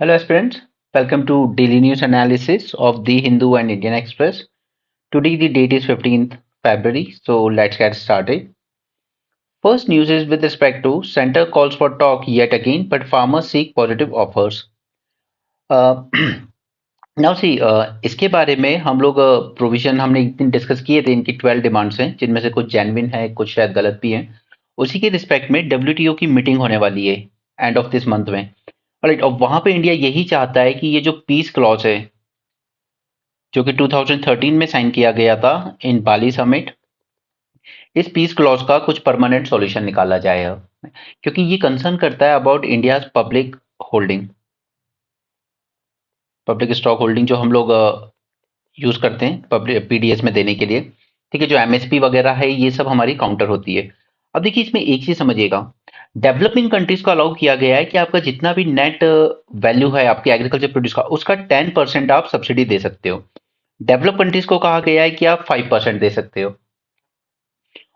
Hello aspirants, welcome to daily news analysis of the Hindu and Indian Express. Today the date is 15th February, so let's get started. First news is with respect to center calls for talk yet again, but farmers seek positive offers. Uh, now see इसके बारे में हम लोग provision हमने एक दिन discuss किए थे। इनकी 12 डिमांड्स हैं जिनमें से कुछ जेन्युइन है, कुछ शायद गलत भी हैं। उसी के रिस्पेक्ट में डब्ल्यूटीओ की मीटिंग होने वाली है एंड ऑफ दिस मंथ में। राइट, और वहां पे इंडिया यही चाहता है कि ये जो पीस क्लॉज है जो कि 2013 में साइन किया गया था इन बाली समिट, इस पीस क्लॉज का कुछ परमानेंट सॉल्यूशन निकाला जाए अब। क्योंकि ये कंसर्न करता है about India public holding, public stock holding जो हम लोग यूज करते हैं पब्लिक पीडीएस में देने के लिए। ठीक है, जो एमएसपी वगैरह है ये सब हमारी काउंटर होती है। अब देखिए इसमें एक चीज समझिएगा, डेवलपिंग कंट्रीज को अलाउ किया गया है कि आपका जितना भी नेट वैल्यू है आपके एग्रीकल्चर प्रोड्यूस का, उसका 10% आप सब्सिडी दे सकते हो। डेवलप कंट्रीज को कहा गया है कि आप 5% दे सकते हो।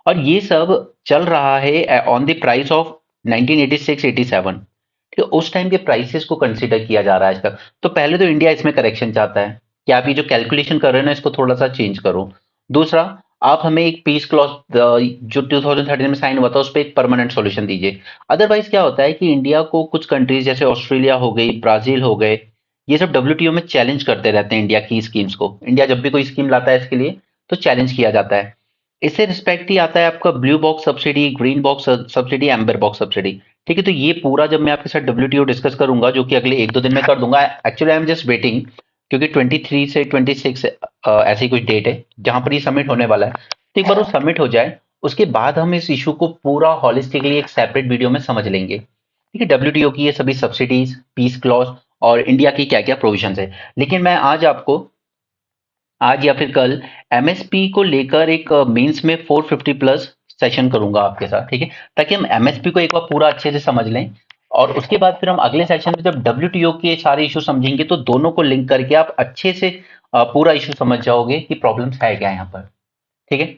और ये सब चल रहा है ऑन द प्राइस ऑफ 1986-87। ठीक है, उस टाइम के प्राइसेस को कंसीडर किया जा रहा है आज तक। तो पहले तो इंडिया इसमें करेक्शन चाहता है कि आप ये जो कैलकुलेशन कर रहे हो ना इसको थोड़ा सा चेंज करो। दूसरा, आप हमें एक पीस क्लॉज जो 2013 में साइन हुआ था उस पर एक परमानेंट सॉल्यूशन दीजिए। अदरवाइज क्या होता है कि इंडिया को कुछ कंट्रीज जैसे ऑस्ट्रेलिया हो गई, ब्राजील हो गए, ये सब डब्ल्यूटीओ में चैलेंज करते रहते हैं इंडिया की स्कीम्स को। इंडिया जब भी कोई स्कीम लाता है इसके लिए तो चैलेंज किया जाता है। इससे रिस्पेक्ट ही आता है आपका blue box subsidy, green box subsidy, amber box subsidy. ठीक है, तो ये पूरा जब मैं आपके साथ डब्ल्यूटीओ डिस्कस करूंगा जो कि अगले 1-2 दिन में कर दूंगा। Actually I am just waiting क्योंकि 23 से 26 ऐसी कुछ डेट है जहां पर ये सबमिट होने वाला है। तो एक बार वो सबमिट हो जाए उसके बाद हम इस इशू को पूरा हॉलिस्टिकली एक सेपरेट वीडियो में समझ लेंगे। ठीक है, डब्ल्यूटीओ की ये सभी सब्सिडीज, पीस क्लॉज और इंडिया की क्या क्या प्रोविजन है। लेकिन मैं आज या फिर कल एमएसपी को लेकर एक मेंस में 450 प्लस सेशन करूंगा आपके साथ। ठीक है, ताकि हम एमएसपी को एक बार पूरा अच्छे से समझ लें और उसके बाद फिर हम अगले सेशन में जब डब्ल्यूटीओ के सारे इशू समझेंगे तो दोनों को लिंक करके आप अच्छे से पूरा इशू समझ जाओगे कि प्रॉब्लम्स है क्या यहाँ पर। ठीक है,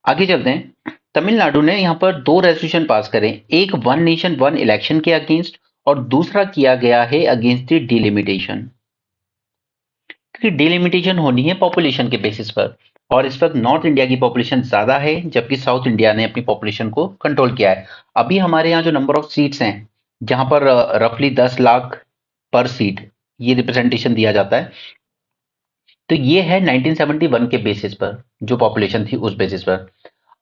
आगे चलते हैं। तमिलनाडु ने यहाँ पर दो रेजोल्यूशन पास करें, एक वन नेशन वन इलेक्शन के अगेंस्ट और दूसरा किया गया है अगेंस्ट द डिलिमिटेशन। क्योंकि डिलिमिटेशन होनी है पॉपुलेशन के बेसिस पर और इस वक्त नॉर्थ इंडिया की पॉपुलेशन ज्यादा है जबकि साउथ इंडिया ने अपनी पॉपुलेशन को कंट्रोल किया है। अभी हमारे यहाँ जो नंबर ऑफ सीट्स हैं जहां पर रफली 10 लाख पर सीट ये रिप्रेजेंटेशन दिया जाता है, तो ये है 1971 के बेसिस पर जो पॉपुलेशन थी उस बेसिस पर।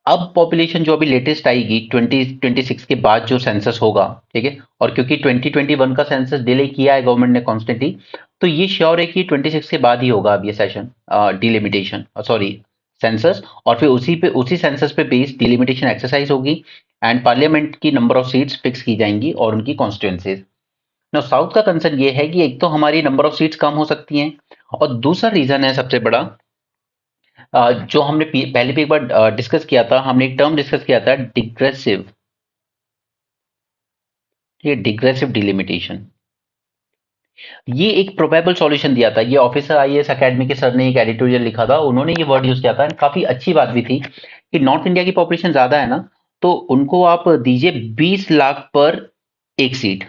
अब पॉपुलेशन जो अभी लेटेस्ट आएगी 2026 के बाद जो सेंसस होगा, ठीक है, और क्योंकि 2021 का सेंसस डिले किया है गवर्नमेंट ने कॉन्स्टेंटली, तो ये श्योर है कि 26 के बाद ही होगा अब ये सेशन डिलिमिटेशन, सॉरी सेंसस। और फिर उसी सेंसस पे बेस्ड डिलिमिटेशन एक्सरसाइज होगी एंड पार्लियामेंट की नंबर ऑफ सीट्स फिक्स की जाएंगी और उनकी कॉन्स्टिट्यूंसीज। ना साउथ का कंसर्न ये है कि एक तो हमारी नंबर ऑफ सीट्स कम हो सकती हैं और दूसरा रीजन है सबसे बड़ा, जो हमने पहले भी एक बार डिस्कस किया था, हमने एक टर्म डिस्कस किया था डिग्रेसिव, ये डिग्रेसिव डिलिमिटेशन। ये एक प्रोबेबल सॉल्यूशन दिया था, ये ऑफिसर आईएएस एकेडमी के सर ने एक एडिटोरियल लिखा था, उन्होंने ये वर्ड यूज किया था। काफी अच्छी बात भी थी कि नॉर्थ इंडिया की पॉपुलेशन ज्यादा है ना, तो उनको आप दीजिए 20 लाख पर एक सीट,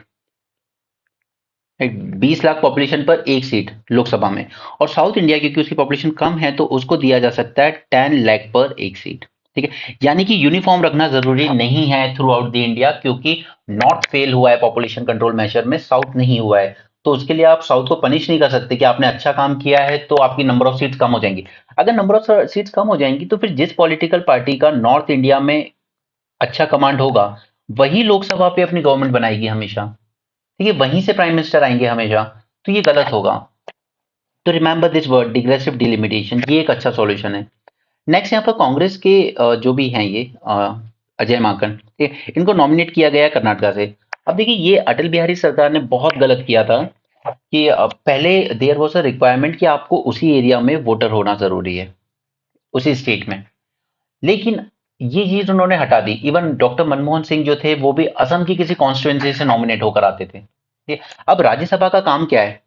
20 लाख पॉपुलेशन पर एक सीट लोकसभा में। और साउथ इंडिया क्योंकि उसकी पॉपुलेशन कम है तो उसको दिया जा सकता है 10 लाख पर एक सीट। ठीक है, यानी कि यूनिफॉर्म रखना जरूरी नहीं है थ्रू आउट द इंडिया, क्योंकि नॉर्थ फेल हुआ है पॉपुलेशन कंट्रोल मेजर में, साउथ नहीं हुआ है। तो उसके लिए आप साउथ को पनिश नहीं कर सकते कि आपने अच्छा काम किया है तो आपकी नंबर ऑफ सीट्स कम हो जाएंगी। अगर नंबर ऑफ सीट्स कम हो जाएंगी तो फिर जिस पॉलिटिकल पार्टी का नॉर्थ इंडिया में अच्छा कमांड होगा वही लोकसभा पे अपनी गवर्नमेंट बनाएगी हमेशा। ठीक है, वहीं से प्राइम मिनिस्टर आएंगे हमेशा, तो ये गलत होगा। तो रिमेंबर दिस वर्ड डिग्रेसिव डिलिमिटेशन, ये एक अच्छा सॉल्यूशन है। नेक्स्ट यहाँ पर कांग्रेस के जो भी हैं ये अजय माकन, ठीक है, इनको नॉमिनेट किया गया है कर्नाटका से। अब देखिए ये अटल बिहारी सरकार ने बहुत गलत किया था कि पहले देयर वाज अ रिक्वायरमेंट कि आपको उसी एरिया में वोटर होना जरूरी है, उसी स्टेट में। लेकिन ये चीज उन्होंने हटा दी। इवन डॉक्टर मनमोहन सिंह जो थे वो भी असम की किसी कॉन्स्टिट्युएंसी से नॉमिनेट होकर आते थे। ठीक है? अब राज्यसभा का काम क्या है,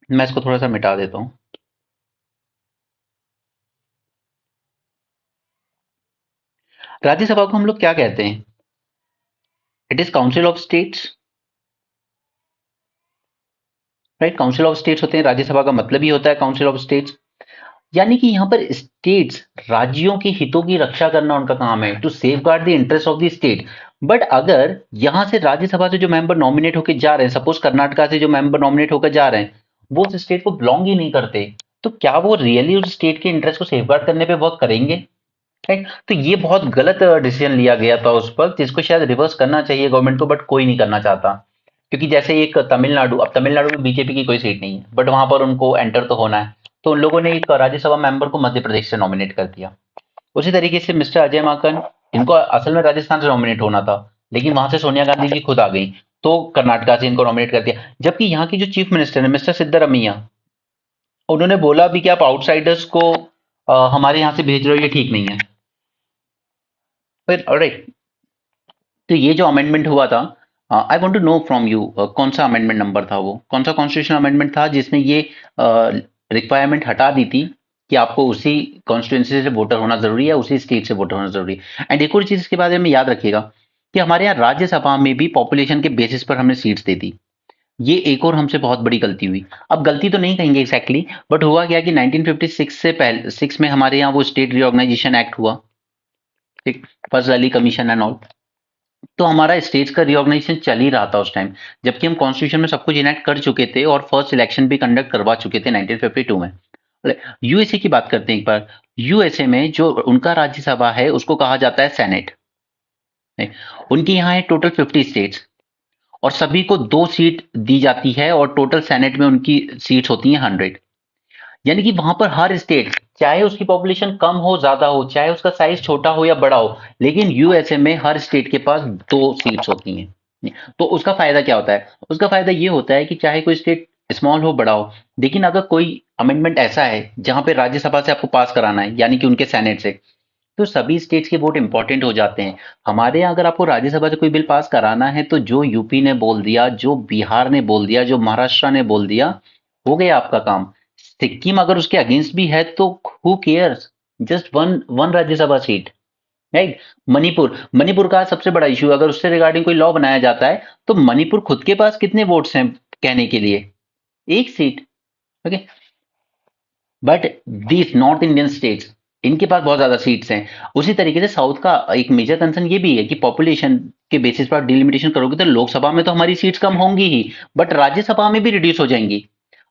मैं इसको थोड़ा सा मिटा देता हूं। राज्यसभा को हम लोग क्या कहते हैं? It is council of states. Right. Council of states होते हैं, राज्यसभा का मतलब ही होता है काउंसिल ऑफ स्टेट्स। यानी कि यहाँ पर स्टेट्स, राज्यों के हितों की रक्षा करना उनका काम है, to safeguard the interest of the state. But अगर यहाँ से राज्यसभा से जो मेंबर नॉमिनेट होकर जा रहे हैं, सपोज कर्नाटका से जो मेंबर नॉमिनेट होकर जा रहे हैं, वो उस स्टेट को बिलोंग ही नहीं करते, तो क्या वो रियली उस स्टेट के इंटरेस्ट को सेफगार्ड करने पे वर्क करेंगे? राइट। तो ये बहुत गलत डिसीजन लिया गया था उस पर, जिसको शायद रिवर्स करना चाहिए गवर्नमेंट को, बट कोई नहीं करना चाहता। क्योंकि जैसे एक तमिलनाडु, अब तमिलनाडु में बीजेपी की कोई सीट नहीं है, बट वहां पर उनको एंटर तो होना है, तो उन लोगों ने एक राज्यसभा मेंबर को मध्य प्रदेश से नॉमिनेट कर दिया। उसी तरीके से मिस्टर अजय माकन, इनको असल में राजस्थान से नॉमिनेट होना था, लेकिन वहां से सोनिया गांधी जी खुद आ गई, तो कर्नाटका से इनको नॉमिनेट कर दिया। जबकि यहाँ की जो चीफ मिनिस्टर है मिस्टर सिद्धरमैया, उन्होंने बोला भी कि आप आउटसाइडर्स को हमारे यहाँ से भेज रहे हो, ये ठीक नहीं है। फिर ऑलराइट, तो ये जो अमेंडमेंट हुआ था, I want to know from you कौन सा अमेंडमेंट नंबर था, वो कौन सा कॉन्स्टिट्यूशन अमेंडमेंट था जिसने ये रिक्वायरमेंट हटा दी थी कि आपको उसी कॉन्स्टिट्यूंसी से वोटर होना जरूरी है, उसी स्टेट से वोटर होना जरूरी है। एंड एक और चीज इसके बारे में याद रखिएगा कि हमारे यहाँ राज्यसभा में भी पॉपुलेशन के बेसिस पर हमने सीट्स दे दी। ये एक और हमसे बहुत बड़ी गलती हुई। अब गलती तो नहीं कहेंगे एग्जैक्टली, बट हुआ क्या कि 1956 से पहले 6 में हमारे यहाँ वो स्टेट रिऑर्गेनाइजेशन एक्ट हुआ, ठीक, first valley commission and all. तो हमारा स्टेट्स का रिऑर्गेनाइजेशन चल ही रहा था उस टाइम, जबकि हम कॉन्स्टिट्यूशन में सब कुछ इनैक्ट कर चुके थे और फर्स्ट इलेक्शन भी कंडक्ट करवा चुके थे 1952 में। यूएसए की बात करते हैं एक बार। यूएसए में जो उनका राज्यसभा है उसको कहा जाता है सेनेट। उनकी यहाँ है टोटल 50 स्टेट्स, और सभी को 2 सीट दी जाती है, और टोटल सेनेट में उनकी सीट्स होती हैं 100। यानी कि वहां पर हर स्टेट, चाहे उसकी पॉपुलेशन कम हो ज्यादा हो, चाहे उसका साइज छोटा हो या बड़ा हो, लेकिन यूएसए में हर स्टेट के पास 2 सीट्स होती हैं। तो उसका फायदा क्या होता है? उसका फायदा ये होता है कि चाहे कोई स्टेट स्मॉल हो बड़ा हो, लेकिन अगर कोई अमेंडमेंट ऐसा है जहां पे राज्यसभा से आपको पास कराना है, यानी कि उनके सेनेट से, तो सभी स्टेट्स के वोट इंपॉर्टेंट हो जाते हैं। हमारे यहाँ अगर आपको राज्यसभा से कोई बिल पास कराना है, तो जो यूपी ने बोल दिया, जो बिहार ने बोल दिया, जो महाराष्ट्र ने बोल दिया, हो गया आपका काम। सिक्किम अगर उसके अगेंस्ट भी है तो who cares, just one one Rajya Sabha seat, right. Manipur, Manipur का सबसे बड़ा इशू, अगर उससे रिगार्डिंग कोई लॉ बनाया जाता है, तो मणिपुर खुद के पास कितने वोट्स हैं कहने के लिए? 1 seat. Okay. But these north Indian states, इनके पास बहुत ज्यादा सीट्स हैं। उसी तरीके से साउथ का एक मेजर कंसर्न ये भी है कि पॉपुलेशन के बेसिस पर डिलिमिटेशन करोगे तो लोकसभा में तो हमारी सीट्स कम होंगी ही, बट राज्यसभा में भी रिड्यूस हो जाएंगी।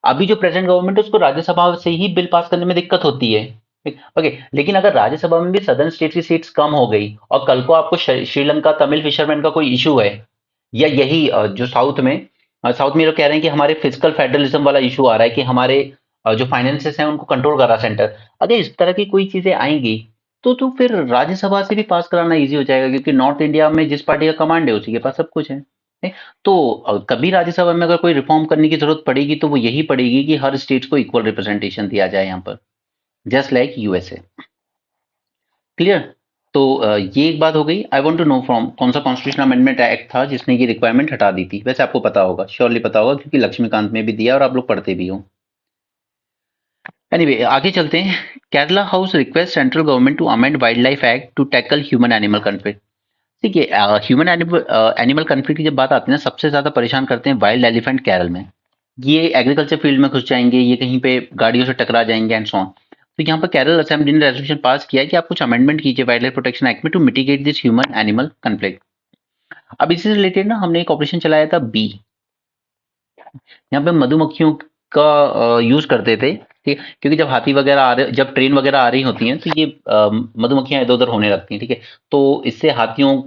अभी जो प्रेजेंट गवर्नमेंट है उसको राज्यसभा से ही बिल पास करने में दिक्कत होती है। ओके, लेकिन अगर राज्यसभा में भी सदर्न स्टेट की सीट्स कम हो गई, और कल को आपको श्रीलंका तमिल फिशरमैन का कोई इशू है, या यही जो साउथ में लोग कह रहे हैं कि हमारे फिजिकल फेडरलिज्म वाला इशू आ रहा है कि हमारे जो फाइनेंसेस हैं उनको कंट्रोल कर रहा सेंटर, अगर इस तरह की कोई चीजें आएंगी, तो फिर राज्यसभा से भी पास कराना इजी हो जाएगा, क्योंकि नॉर्थ इंडिया में जिस पार्टी का कमांड है उसी के पास सब कुछ है। नहीं? तो कभी राज्यसभा में अगर कोई रिफॉर्म करने की जरूरत पड़ेगी तो वो यही पड़ेगी कि हर स्टेट्स को इक्वल रिप्रेजेंटेशन दिया जाए यहाँ पर, जस्ट लाइक यूएसए। क्लियर? तो ये एक बात हो गई। I want to know from कौन सा कॉन्स्टिट्यूशनल अमेंडमेंट एक्ट था जिसने ये रिक्वायरमेंट हटा दी थी? वैसे आपको पता होगा, श्योरली पता होगा, क्योंकि लक्ष्मीकांत में भी दिया और आप लोग पढ़ते भी हो। एनीवे, आगे चलते हैं। Kerala house request central government to amend wild life act to tackle human animal conflict. देखिए, ह्यूमन एनिमल कन्फ्लिक्ट की जब बात आती है ना, सबसे ज्यादा परेशान करते हैं वाइल्ड एलिफेंट केरल में। ये एग्रीकल्चर फील्ड में घुस जाएंगे, ये कहीं पे गाड़ियों से टकरा जाएंगे एंड सो ऑन। तो यहाँ पर केरल असेंबली ने रेजोल्यूशन पास किया है कि आप कुछ अमेंडमेंट कीजिए वाइल्ड लाइफ प्रोटेक्शन एक्ट में to mitigate this human animal conflict. अब इससे रिलेटेड ना हमने एक ऑपरेशन चलाया था बी। यहाँ पे मधुमक्खियों का यूज करते थे, ठीक है, क्योंकि जब हाथी वगैरह आ रहे, जब ट्रेन वगैरह आ रही होती हैं, तो ये मधुमक्खियां इधर उधर होने लगती हैं, ठीक है। तो इससे हाथियों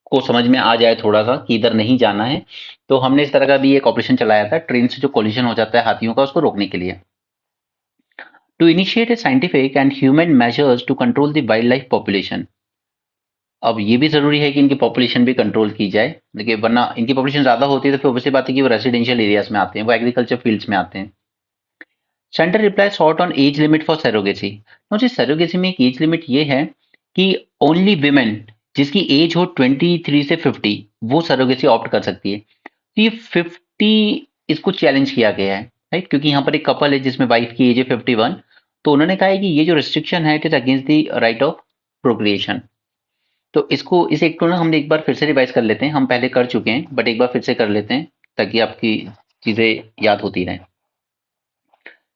को समझ में आ जाए थोड़ा सा कि इधर नहीं जाना है, तो हमने इस तरह का भी एक ऑपरेशन चलाया था, ट्रेन से जो कोलिजन हो जाता है हाथियों का, उसको रोकने के लिए। To initiate a scientific and human measures to control the wild life population. अब ये भी जरूरी है कि इनकी पॉपुलेशन भी कंट्रोल की जाए, देखिए, वरना इनकी पॉपुलेशन ज्यादा होती है तो फिर वैसी बात है कि वो रेसिडेंशियल एरियाज में आते हैं, वो एग्रीकल्चर फील्ड्स में आते हैं। Centre reply short on age limit for surrogacy. Surrogacy में एक एज लिमिट ये है कि ओनली विमेन जिसकी एज हो 23 से 50, वो सरोगेसी ऑप्ट कर सकती है। तो ये 50 इसको चैलेंज किया गया है, राइट, क्योंकि यहाँ पर एक कपल है जिसमें वाइफ की एज है 51। तो उन्होंने कहा है कि ये जो रिस्ट्रिक्शन है it is against the right of procreation. तो इसको, इस एक को ना हम एक बार फिर से रिवाइज कर लेते हैं, हम पहले कर चुके हैं बट एक बार फिर से कर लेते हैं ताकि आपकी चीजें याद होती रहें।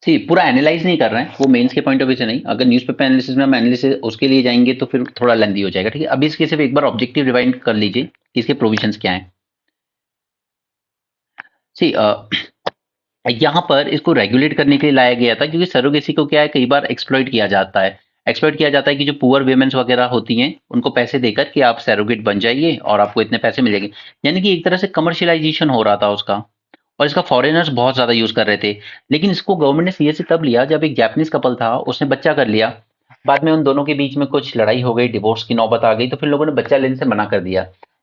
सी पूरा एनालाइज नहीं कर रहे हैं, वो मेंस के पॉइंट ऑफ व्यू से नहीं। अगर न्यूज़पेपर एनालिसिस में हम एनालिसिस उसके लिए जाएंगे तो फिर थोड़ा लेंदी हो जाएगा, ठीक है। अभी इसके सिर्फ एक बार ऑब्जेक्टिव रिवाइंड कर लीजिए कि इसके प्रोविजंस क्या हैं। सी यहाँ पर इसको रेगुलेट करने के लिए लाया गया था, क्योंकि सरोगेसी को क्या है, कई बार एक्सप्लॉइट किया जाता है। एक्सप्लॉइट किया जाता है कि जो पुअर वीमेंस वगैरह होती हैं उनको पैसे देकर कि आप सरोगेट बन जाइए और आपको इतने पैसे मिलेंगे। यानी कि एक तरह से कमर्शियलाइजेशन हो रहा था उसका, और इसका फॉरेनर्स बहुत ज्यादा यूज कर रहे थे। लेकिन इसको गवर्नमेंट ने सीरियसली तब लिया जब एक जापानीज कपल था, उसने बच्चा कर लिया। बाद में उन दोनों के बीच में कुछ लड़ाई हो गई, डिवोर्स की नौबत आ गई, तो फिर लोगों ने बच्चा लेने से मना कर दिया।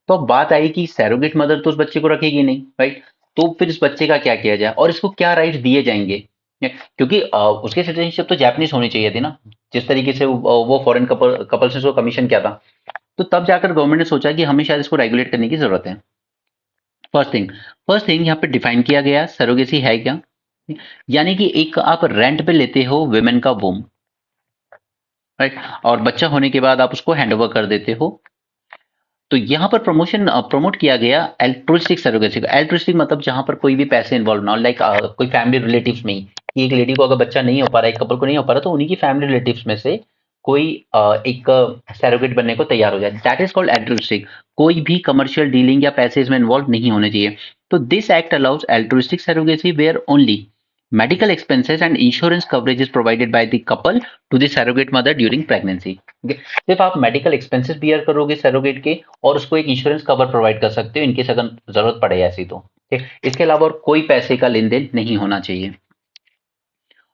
तो अब बात आई कि सैरोगेट मदर तो उस बच्चे को रखेगी नहीं, राइट। तो फिर इस बच्चे का क्या किया जाए और इसको क्या राइट्स दिए जाएंगे, क्योंकि उसकी सिटीजनशिप तो जापानीज होनी चाहिए थी ना, जिस तरीके से वो फॉरेन कपल से उसको कमीशन किया था। तो तब जाकर गवर्नमेंट ने सोचा कि हमें शायद इसको रेगुलेट करने की जरूरत है। फर्स्ट थिंग यहाँ पे डिफाइन किया गया सरोगेसी है क्या। यानी कि एक आप रेंट पे लेते हो वुमेन का वोम, राइट, और बच्चा होने के बाद आप उसको हैंड ओवर कर देते हो। तो यहाँ पर प्रमोट किया गया एल्ट्रुइस्टिक सरोगेसी को। एल्ट्रुइस्टिक मतलब जहां पर कोई भी पैसे इन्वॉल्व ना हो, लाइक कोई फैमिली रिलेटिव्स में ही, कि एक लेडी को अगर बच्चा नहीं हो पा रहा है, एक कपल को नहीं हो पा रहा, तो उन्हीं की फैमिली रिलेटिव्स में से कोई एक सरोगेट बनने को तैयार हो जाए, दैट इज कॉल्ड एल्ट्रुइस्टिक। कोई भी कमर्शियल डीलिंग या पैसे इसमें इन्वॉल्व नहीं होने चाहिए। तो this act allows altruistic surrogacy where only medical expenses and insurance coverage is provided by the couple to the surrogate mother during pregnancy। okay? सिर्फ आप मेडिकल एक्सपेंसेस बियर करोगे सरोगेट के, और उसको एक इंश्योरेंस कवर प्रोवाइड कर सकते हो इनकेस अगर जरूरत पड़े ऐसी तो, ठीक। इसके अलावा और कोई पैसे का लेन देन नहीं होना चाहिए।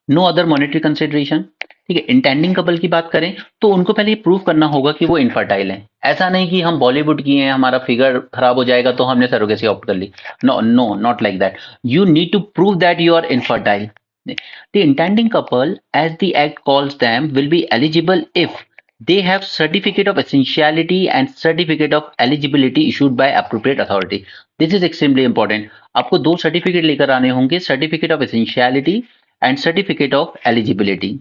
नो अदर मॉनेटरी कंसिडरेशन, ठीक है। इंटेंडिंग कपल की बात करें तो उनको पहले प्रूव करना होगा कि वो इनफर्टाइल है। ऐसा नहीं कि हम बॉलीवुड की हैं, हमारा फिगर खराब हो जाएगा तो हमने सरोगेसी ऑप्ट कर ली। No no, not like that. You need to prove that you are infertile. The intending couple, as the act calls them, will be eligible if they have certificate of essentiality and certificate of eligibility issued by appropriate authority। This is extremely important। आपको दो certificate लेकर आने होंगे, certificate of essentiality and certificate of eligibility.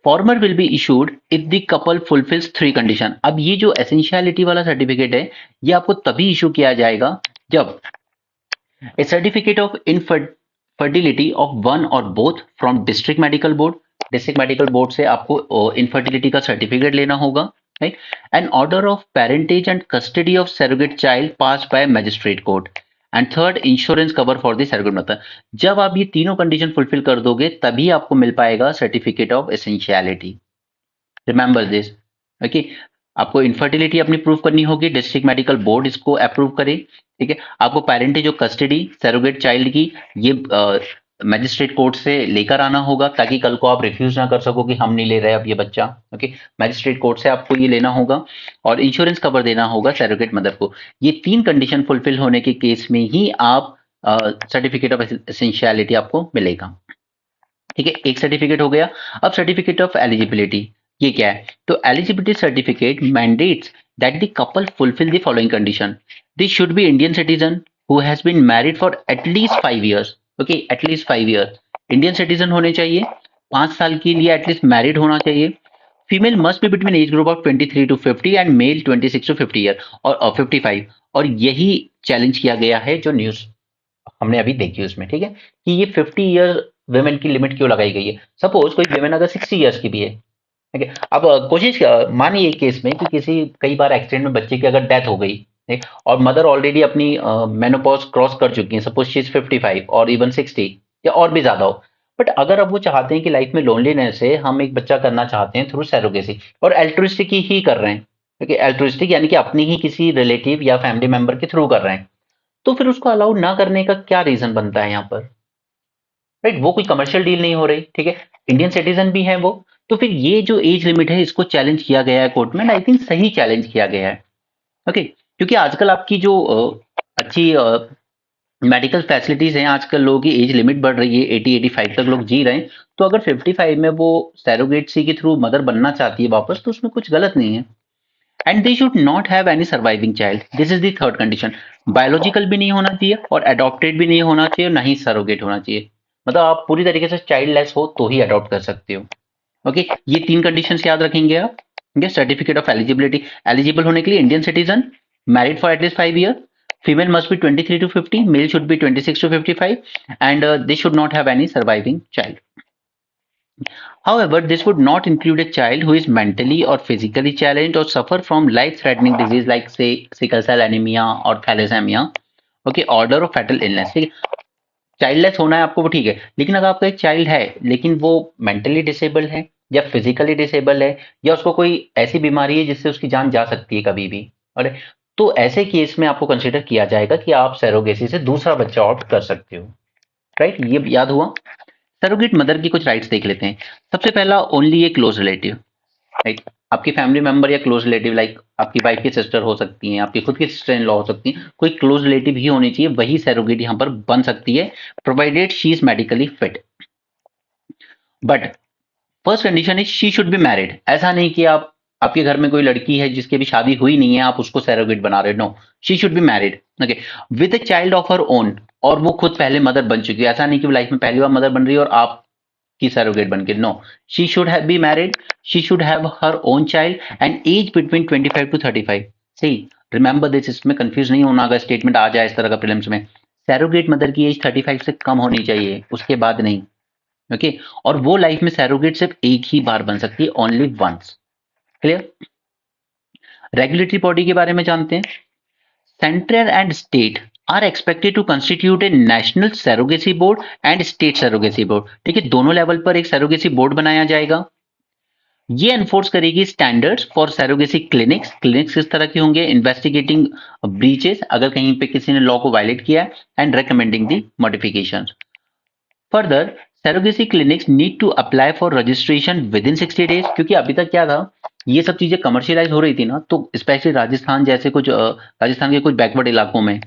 Farmer will be issued if the couple fulfils three condition. अब ये जो essentiality वाला certificate है, ये आपको तभी इशू किया जाएगा जब a certificate of infertility of one or both from district medical board। District medical board से आपको इनफर्टिलिटी का सर्टिफिकेट लेना होगा, right. An order of parentage and custody of surrogate child pass by magistrate court. And third, insurance cover for the surrogate mother. जब आप ये तीनों condition fulfil कर दोगे तभी आपको मिल पाएगा certificate of essentiality. Remember this, okay. आपको इनफर्टिलिटी अपनी प्रूव करनी होगी, डिस्ट्रिक्ट मेडिकल बोर्ड इसको अप्रूव करे, ठीक है। आपको parentage of custody surrogate child की, ये मजिस्ट्रेट कोर्ट से लेकर आना होगा, ताकि कल को आप रिफ्यूज ना कर सको कि हम नहीं ले रहे अब ये बच्चा, ओके। मजिस्ट्रेट कोर्ट से आपको ये लेना होगा, और इंश्योरेंस कवर देना होगा सरोगेट मदर को। ये तीन कंडीशन फुलफिल होने के केस में ही आप सर्टिफिकेट ऑफ एसेंशियलिटी आपको मिलेगा, ठीक है। एक सर्टिफिकेट हो गया। अब सर्टिफिकेट ऑफ एलिजिबिलिटी, ये क्या है? तो eligibility certificate mandates that the couple fulfil the following condition. This should be Indian citizen who has been married for at least 5 years, okay, at least 5 years। Indian citizen होने चाहिए, 5 साल के लिए एटलीस्ट मैरिड होना चाहिए। Female must be between age group of 23 to 50 and male 26 to 50 year और 55। और यही चैलेंज किया गया है जो न्यूज हमने अभी देखी उसमें, ठीक है, कि ये 50 ईयर वुमेन की लिमिट क्यों लगाई गई है। सपोज कोई वुमेन अगर 60 ईयर्स की भी है, ठीक है। अब कोशिश मानिए एक केस में कि किसी कई बार एक्सीडेंट में बच्चे की अगर डेथ हो गई, ठीक, और मदर ऑलरेडी अपनी मेनोपॉज क्रॉस कर चुकी है, सपोज शी इज 55 और इवन 60 या और भी ज्यादा हो। बट अगर अब वो चाहते हैं कि लाइफ में लोनलीनेस है, हम एक बच्चा करना चाहते हैं थ्रू सरोगेसी, और एल्ट्रुइस्टिक ही कर रहे हैं, ठीक है। एल्ट्रुइस्टिक यानी कि अपनी ही किसी रिलेटिव या फैमिली मेंबर के थ्रू कर रहे हैं, तो फिर उसको अलाउ ना करने का क्या रीजन बनता है यहाँ पर, राइट। वो कोई कमर्शियल डील नहीं हो रही, ठीक है, इंडियन सिटीजन भी है वो। तो फिर ये जो एज लिमिट है इसको चैलेंज किया गया है कोर्ट में, आई थिंक सही चैलेंज किया गया है, ओके। क्योंकि आजकल आपकी जो अच्छी मेडिकल फैसिलिटीज हैं, आजकल लोगों की एज लिमिट बढ़ रही है, 80-85 तक लोग जी रहे हैं। तो अगर 55 में वो सैरोगेसी के थ्रू मदर बनना चाहती है वापस, तो उसमें कुछ गलत नहीं है। And they should not have any surviving child, this is the third condition. Biological भी नहीं होना चाहिए और अडॉप्टेड भी नहीं होना चाहिए, और ना ही सरोगेट होना चाहिए। मतलब आप पूरी तरीके से चाइल्डलेस हो तो ही अडॉप्ट कर सकते हो, ओके। ये तीन कंडीशंस याद रखेंगे आप, ठीक है। सर्टिफिकेट ऑफ एलिजिबिलिटी, एलिजिबल होने के लिए Indian citizen, married for at least 5 years, Female must be 23 to 50, male should be 26 to 55, and they should not have any surviving child. However, this would not include a child who is mentally or physically challenged or suffer from life-threatening disease like say sickle cell anemia or thalassemia. Okay, order of fatal illness. ठीक है, childless होना है आपको वो ठीक है, लेकिन अगर आपका एक चाइल्ड है लेकिन वो मेंटली डिसेबल है या फिजिकली डिसेबल है या उसको कोई ऐसी बीमारी है जिससे उसकी जान जा सकती है कभी भी, और तो ऐसे केस में आपको कंसिडर किया जाएगा कि आप सैरोगेसी से दूसरा बच्चा ऑप्ट कर सकते हो। राइट, ये याद हुआ। सैरोगेट मदर की कुछ राइट्स देख लेते हैं। सबसे पहला, ओनली ए क्लोज रिलेटिव। राइट, आपकी फैमिली मेंबर या क्लोज रिलेटिव, लाइक आपकी वाइफ की सिस्टर हो सकती हैं, आपकी खुद की सिस्टर इन लॉ हो सकती हैं, कोई क्लोज रिलेटिव ही होनी चाहिए, वही सैरोगेट यहाँ पर बन सकती है, provided she is medically fit. But first condition is she should be married. ऐसा नहीं कि आप आपके घर में कोई लड़की है जिसकी अभी शादी हुई नहीं है, आप उसको सैरोगेट बना रहे हो। No, she should be married, okay, with a child of her own, और वो खुद पहले मदर बन चुकी है। ऐसा नहीं कि वो लाइफ में पहली बार मदर बन रही है और आप की सैरोगेट बन के। No, she should have be married, she should have her own child and age between 25 to 35। सही, रिमेंबर दिस, इसमें कंफ्यूज नहीं होना अगर स्टेटमेंट आ जाए इस तरह का प्रीलिम्स में। सैरोगेट मदर की एज 35 से कम होनी चाहिए, उसके बाद नहीं। ओके, और वो लाइफ में सैरोगेट सिर्फ एक ही बार बन सकती है, only once. Clear. Regulatory body के बारे में जानते हैं। Central and state are expected to constitute a national surrogacy board and state surrogacy board. ठीक है, दोनों लेवल पर एक सैरोगेसी बोर्ड बनाया जाएगा। ये एनफोर्स करेगी standards for surrogacy clinics. Clinics किस तरह के होंगे, इन्वेस्टिगेटिंग ब्रीचेस, अगर कहीं पे किसी ने लॉ को वायलेट किया, and recommending the modifications. Further, surrogacy clinics need to apply for registration within 60 days, क्योंकि अभी तक क्या था, ये सब चीजें कमर्शियलाइज हो रही थी ना, तो स्पेशली राजस्थान जैसे कुछ राजस्थान के कुछ बैकवर्ड इलाकों में।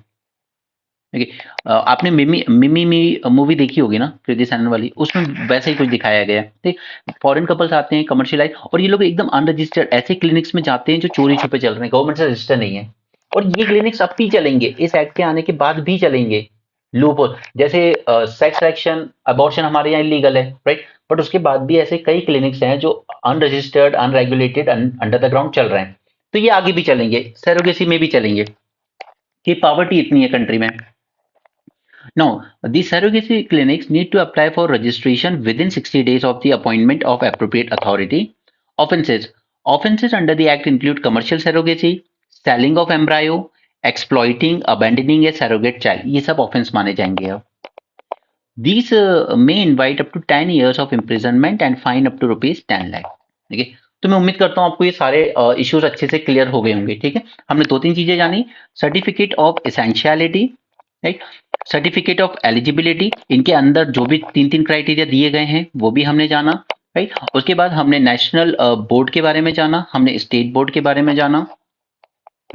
Okay, आपने मिमी मिमी मूवी देखी होगी ना, कृति सैनन वाली, उसमें वैसे ही कुछ दिखाया गया है। ठीक, फॉरेन कपल्स आते हैं कमर्शियलाइज, और ये लोग एकदम अनरजिस्टर्ड ऐसे क्लिनिक्स में जाते हैं जो चोरी छुपे चल रहे हैं, गवर्नमेंट से रजिस्टर नहीं है, और ये क्लिनिक्स अब भी चलेंगे, इस एक्ट के आने के बाद भी चलेंगे। लूपहोल, जैसे सेक्स एक्शन अबॉर्शन हमारे यहाँ इलीगल है, राइट, बट उसके बाद भी ऐसे कई क्लिनिक्स हैं जो unregistered unregulated under the ground चल रहे हैं, तो ये आगे भी चलेंगे, सैरोगेसी में भी चलेंगे, कि पॉवर्टी इतनी है कंट्री में। Now, the surrogacy clinics need to apply for registration within 60 days of the appointment of appropriate authority. Offenses. Offenses under the Act include commercial surrogacy, selling of embryo, exploiting, abandoning a surrogate child. ये सब offense माने जाएंगे अब. These may invite up to 10 years of imprisonment and fine up to rupees 10 lakh. ठीक है, तो मैं उम्मीद करता हूँ आपको ये सारे इश्यूज अच्छे से क्लियर हो गए होंगे। ठीक है, हमने दो तीन चीजें जानी, certificate of essentiality, right, certificate of eligibility, इनके अंदर जो भी तीन तीन क्राइटेरिया दिए गए हैं वो भी हमने जाना, राइट। उसके बाद हमने नेशनल बोर्ड के बारे में जाना, हमने स्टेट बोर्ड के बारे में जाना,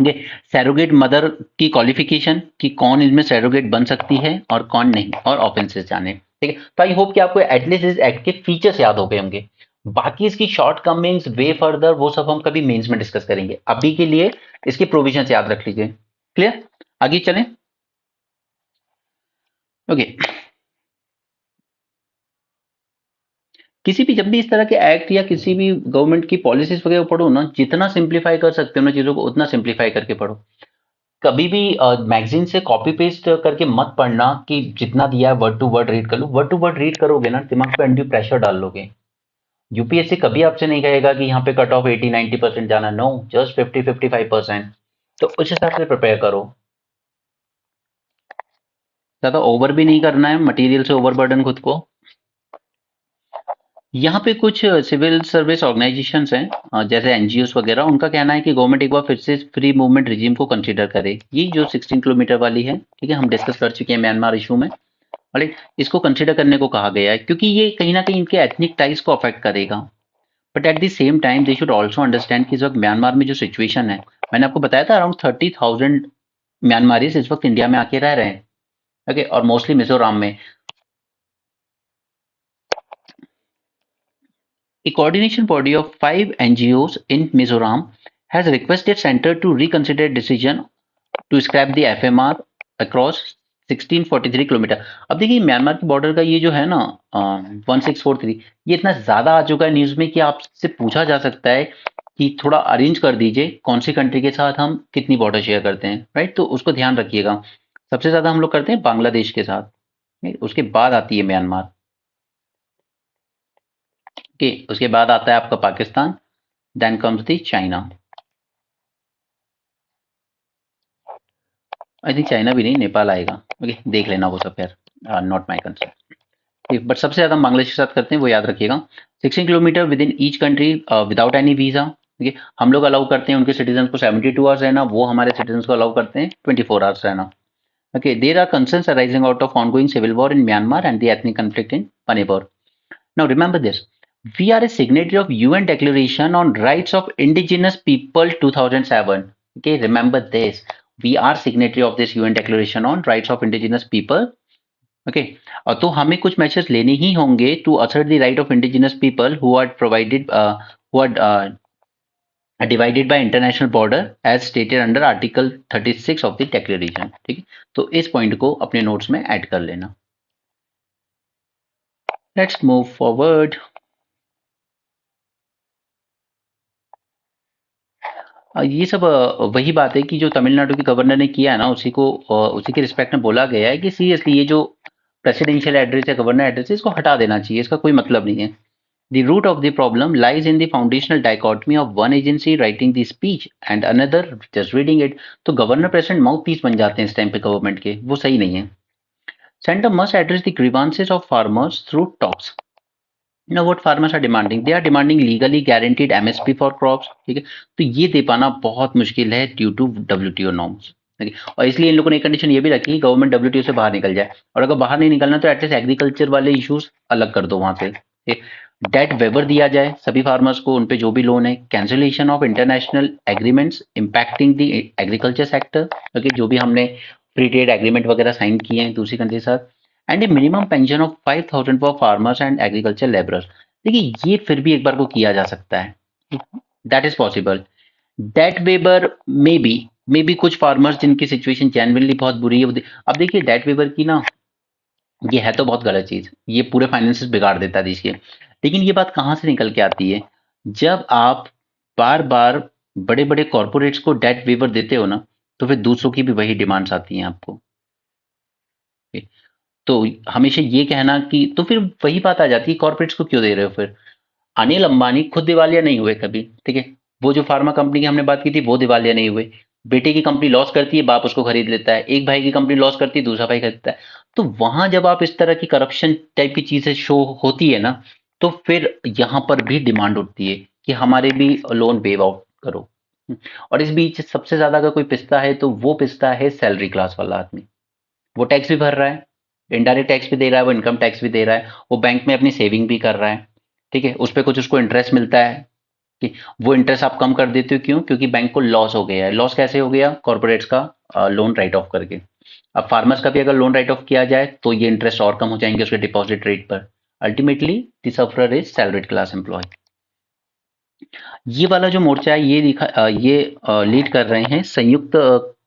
ये सैरोगेट मदर की क्वालिफिकेशन कि कौन इनमें सैरोगेट बन सकती है और कौन नहीं, और ऑफेंसेस जाने। ठीक है, तो आई होप कि आपको एटलीस्ट इस एक्ट के फीचर्स याद हो गए होंगे। बाकी इसकी शॉर्टकमिंग्स वे फर्दर वो सब हम कभी मेंस में डिस्कस करेंगे, अभी के लिए इसके प्रोविजंस याद रख लीजिए। क्लियर, आगे चलें। ओके, किसी भी जब भी इस तरह के एक्ट या किसी भी गवर्नमेंट की पॉलिसीज वगैरह पढ़ो ना, जितना सिंप्लीफाई कर सकते हो ना चीजों को, उतना सिंप्लीफाई करके पढ़ो। कभी भी मैगजीन से कॉपी पेस्ट करके मत पढ़ना कि जितना दिया है वर्ड टू वर्ड रीड कर लो। वर्ड टू वर्ड रीड करोगे ना, दिमाग पे अनड्यू प्रेशर डाल लोगे। यूपीएससी कभी आपसे नहीं कहेगा कि यहाँ पे कट ऑफ 80-90% जाना, नो, जस्ट 50-55%। तो उस हिसाब से प्रिपेयर करो, ज्यादा ओवर भी नहीं करना है, मटेरियल से ओवरबर्डन खुद को। यहाँ पे कुछ सिविल सर्विस ऑर्गेनाइजेशंस हैं, जैसे एनजीओस वगैरह, उनका कहना है कि गवर्नमेंट एक बार फिर से फ्री मूवमेंट रिजीम को कंसीडर करे। ये जो 16 किलोमीटर वाली है, ठीक है, हम डिस्कस कर चुके हैं म्यांमार इशू में, राइट, इसको कंसीडर करने को कहा गया है, क्योंकि ये कहीं ना कहीं इनके एथनिक टाइज को अफेक्ट करेगा। But at the same time they should also understand कि इस वक्त म्यांमार में जो सिचुएशन है, मैंने आपको बताया था अराउंड 30,000 म्यांमारीज इस वक्त इंडिया में आके रह रहे हैं, ओके, और मोस्टली मिजोरम में। A coordination body of 5 NGOs in Mizoram has requested center to reconsider decision to scrap the FMR across 1643 kilometre. अब देखिए म्यांमार की बॉर्डर का ये जो है ना 1643, ये इतना ज्यादा आ चुका है न्यूज में कि आपसे पूछा जा सकता है कि थोड़ा अरेंज कर दीजिए कौन सी कंट्री के साथ हम कितनी बॉर्डर शेयर करते हैं, राइट? तो उसको ध्यान रखिएगा। सबसे ज़्यादा हम लोग करते हैं बांग्लादेश के साथ, ठीक? उसके बाद आती है म्यांमार, ओके, उसके बाद आता है आपका Pakistan, then comes the China. I think China भी नहीं, नेपाल आएगा, ओके, देख लेना वो सब, खैर नॉट माई कंसर्न। बट सबसे ज़्यादा हम बांग्लादेश के साथ करते हैं, वो याद रखिएगा। 16 kilometre with in each country without any visa, ठीक है। हम लोग अलाउ करते हैं उनके सिटीजन को 72 आवर्स रहना, वो हमारे सिटीजन को अलाउ करते हैं 24 आवर्स रहना। Okay, there are concerns arising out of ongoing civil war in Myanmar and the ethnic conflict in Manipur. Now remember this, we are a signatory of UN Declaration on Rights of Indigenous People 2007. Okay, remember this, we are signatory of this UN Declaration on Rights of Indigenous People. Okay, तो हमें कुछ measures लेने ही होंगे to assert the right of indigenous people who are provided who are divided by international border as stated under article 36 of the declaration, ठीक है। तो इस point को अपने नोट्स में ऐड कर लेना। Let's move forward. ये सब वही बात है कि जो तमिलनाडु के गवर्नर ने किया है ना, उसी के रिस्पेक्ट में बोला गया है कि सीरियसली ये जो प्रेसिडेंशियल एड्रेस या गवर्नर एड्रेस है, इसको हटा देना चाहिए, इसका कोई मतलब नहीं है। The root of the problem lies in the foundational dichotomy of one agency writing the speech and another just reading it. तो गवर्नर प्रेसिडेंट माउथ पीस बन जाते हैं इस टाइम पे गवर्नमेंट के, वो सही नहीं है। Center must address the grievances of farmers through talks. Now what farmers are demanding? They are demanding legally guaranteed MSP for crops, ठीक है। तो ये दे पाना बहुत मुश्किल है ड्यू टू WTO नॉर्म्स, ठीक है। और इसलिए इन लोगों ने एक कंडीशन ये भी रखी कि गवर्नमेंट WTO से बाहर निकल जाए, और अगर बाहर नहीं निकलना तो एटलीस्ट एग्रीकल्चर वाले इश्यूज अलग कर दो वहां से। डेट वेवर दिया जाए सभी फार्मर्स को, उन पे जो भी लोन है। Cancellation of international agreements impacting the agriculture sector, okay, जो भी हमने फ्री ट्रेड एग्रीमेंट वगैरह साइन किए हैं दूसरी कंट्री के साथ। And A minimum pension of 5,000 for farmers and agriculture labourers. देखिए ये फिर भी एक बार को किया जा सकता है, दैट इज पॉसिबल। डेट वेबर मे बी कुछ फार्मर्स जिनकी सिचुएशन जेन्युइनली बहुत बुरी है अब देखिए डेट वेबर की ना, ये है तो बहुत गलत चीज, ये पूरे फाइनेंसेस बिगाड़ देता है देश के। लेकिन ये बात कहाँ से निकल के आती है, जब आप बार बार बड़े बड़े कॉर्पोरेट्स को डेट वेवर देते हो ना, तो फिर दूसरों की भी वही डिमांड्स आती हैं आपको। तो हमेशा ये कहना कि, तो फिर वही बात आ जाती है, कॉर्पोरेट्स को क्यों दे रहे हो फिर? अनिल अंबानी खुद दिवालिया नहीं हुए कभी, ठीक है। वो जो फार्मा कंपनी की हमने बात की थी, वो दिवालिया नहीं हुए। बेटे की कंपनी लॉस करती है, बाप उसको खरीद लेता है। एक भाई की कंपनी लॉस करती है, दूसरा भाई खरीदता है। तो वहां जब आप इस तरह की करप्शन टाइप की चीजें शो होती है ना, तो फिर यहाँ पर भी डिमांड उठती है कि हमारे भी लोन वेव आउट करो। और इस बीच सबसे ज्यादा अगर कोई पिसता है तो वो पिसता है सैलरी क्लास वाला आदमी। वो टैक्स भी भर रहा है, इनडायरेक्ट टैक्स भी दे रहा है, वो इनकम टैक्स भी दे रहा है, वो बैंक में अपनी सेविंग भी कर रहा है, ठीक है। उस पे कुछ उसको इंटरेस्ट मिलता है कि वो इंटरेस्ट आप कम कर देते हो, क्यों? क्योंकि बैंक को लॉस हो गया है। लॉस कैसे हो गया? कॉर्पोरेट्स का लोन राइट ऑफ करके। अब फार्मर्स का भी अगर लोन राइट ऑफ किया जाए तो ये इंटरेस्ट और कम हो जाएंगे उसके डिपॉजिट रेट पर। Ultimately the sufferer is salaried class employ. ये वाला जो मोर्चा है ये लीड कर रहे हैं संयुक्त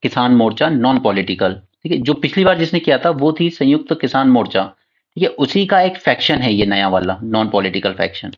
किसान मोर्चा नॉन पॉलिटिकल, ठीक है। जो पिछली बार जिसने किया था वो थी संयुक्त किसान मोर्चा, ठीक है। उसी का एक फैक्शन है ये नया वाला नॉन पॉलिटिकल फैक्शन।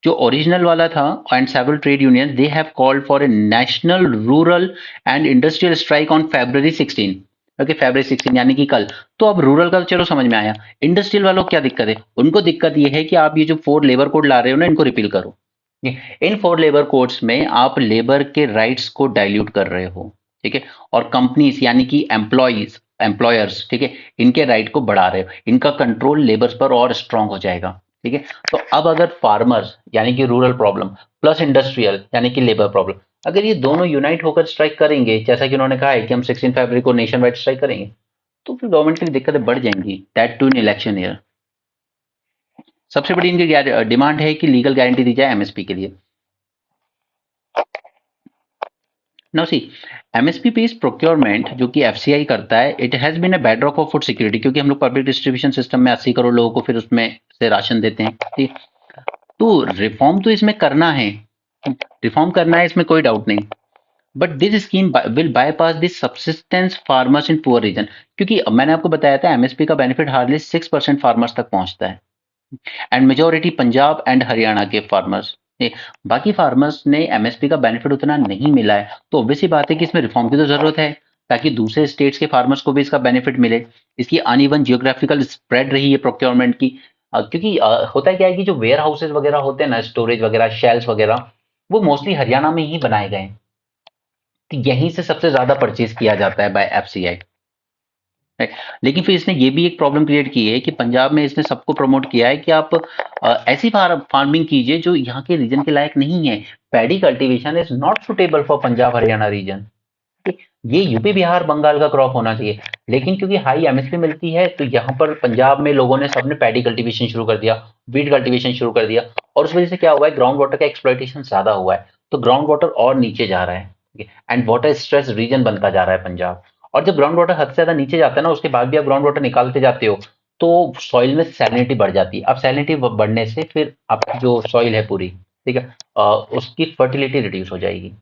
जो ओरिजिनल वाला था, and several trade union they have called for a national rural and industrial strike on February 16, okay, February 16 यानी कि कल। तो अब रूरल का तो चलो समझ में आया, इंडस्ट्रियल वालों को क्या दिक्कत है? उनको दिक्कत ये है कि आप ये जो 4 लेबर कोड ला रहे हो ना, इनको रिपील करो। इन 4 लेबर कोड्स में आप लेबर के राइट्स को डाइल्यूट कर रहे हो, ठीक है। और कंपनीज यानी कि एम्प्लॉयर्स, ठीक है, इनके राइट को बढ़ा रहे हो, इनका कंट्रोल लेबर्स पर और स्ट्रांग हो जाएगा, ठीक है। तो अब अगर फार्मर्स यानी कि रूरल प्रॉब्लम प्लस इंडस्ट्रियल यानी कि लेबर प्रॉब्लम, अगर ये दोनों यूनाइट होकर स्ट्राइक करेंगे, जैसा कि उन्होंने कहा है कि हम 16 फरवरी को नेशन वाइड स्ट्राइक करेंगे, तो फिर गवर्नमेंट की दिक्कतें बढ़ जाएंगी, that too in election year. सबसे बड़ी इनकी डिमांड है कि लीगल गारंटी दी जाए एमएसपी के लिए। Now see, MSP based procurement जो कि एफसीआई करता है, it has been a bedrock of food security, क्योंकि हम लोग पब्लिक डिस्ट्रीब्यूशन सिस्टम में 80 करोड़ लोगों को फिर उसमें से राशन देते हैं, ठीक। तो रिफॉर्म तो इसमें करना है, रिफॉर्म करना है, इसमें कोई डाउट नहीं। But this scheme will bypass this subsistence farmers in poor region, क्योंकि मैंने आपको बताया था एमएसपी का बेनिफिट हार्डली 6% फार्मर्स तक पहुंचता है, and majority Punjab and Haryana के फार्मर्स, ये बाकी फार्मर्स ने एमएसपी का बेनिफिट उतना नहीं मिला है, तो ऑब्वियस सी बात है कि इसमें रिफॉर्म की तो जरूरत है, ताकि दूसरे स्टेट्स के फार्मर्स को भी इसका बेनिफिट मिले। इसकी अनइवन जियोग्राफिकल स्प्रेड रही है प्रोक्योरमेंट की, क्योंकि होता क्या है कि जो वेयर हाउसेज वगैरह होते हैं ना, स्टोरेज वगैरह, शेल्स वगैरह, वो मोस्टली हरियाणा में ही बनाए गए हैं, तो यहीं से सबसे ज्यादा परचेज किया जाता है बाय एफसीआई। राइट। लेकिन फिर इसने ये भी एक प्रॉब्लम क्रिएट की है कि पंजाब में इसने सबको प्रमोट किया है कि आप ऐसी फार्मिंग कीजिए जो यहाँ के रीजन के लायक नहीं है। Paddy cultivation is not suitable for Punjab Haryana region. ये यूपी बिहार बंगाल का क्रॉप होना चाहिए, लेकिन क्योंकि हाई एमएसपी मिलती है तो यहाँ पर पंजाब में लोगों ने सबने पैडी कल्टीवेशन शुरू कर दिया, वीट कल्टीवेशन शुरू कर दिया, और उस वजह से क्या हुआ है, ग्राउंड वाटर का एक्सप्लॉइटेशन ज्यादा हुआ है, तो ग्राउंड वाटर और नीचे जा रहा है, एंड वाटर स्ट्रेस रीजन बनता जा रहा है पंजाब। और जब ग्राउंड वाटर हद से ज्यादा नीचे जाता है ना, उसके बाद भी आप ग्राउंड वाटर निकालते जाते हो, तो सॉइल में सैलिनिटी बढ़ जाती है। अब सैलिनिटी बढ़ने से फिर आपकी जो सॉइल है पूरी, ठीक है, उसकी फर्टिलिटी रिड्यूस हो जाएगी।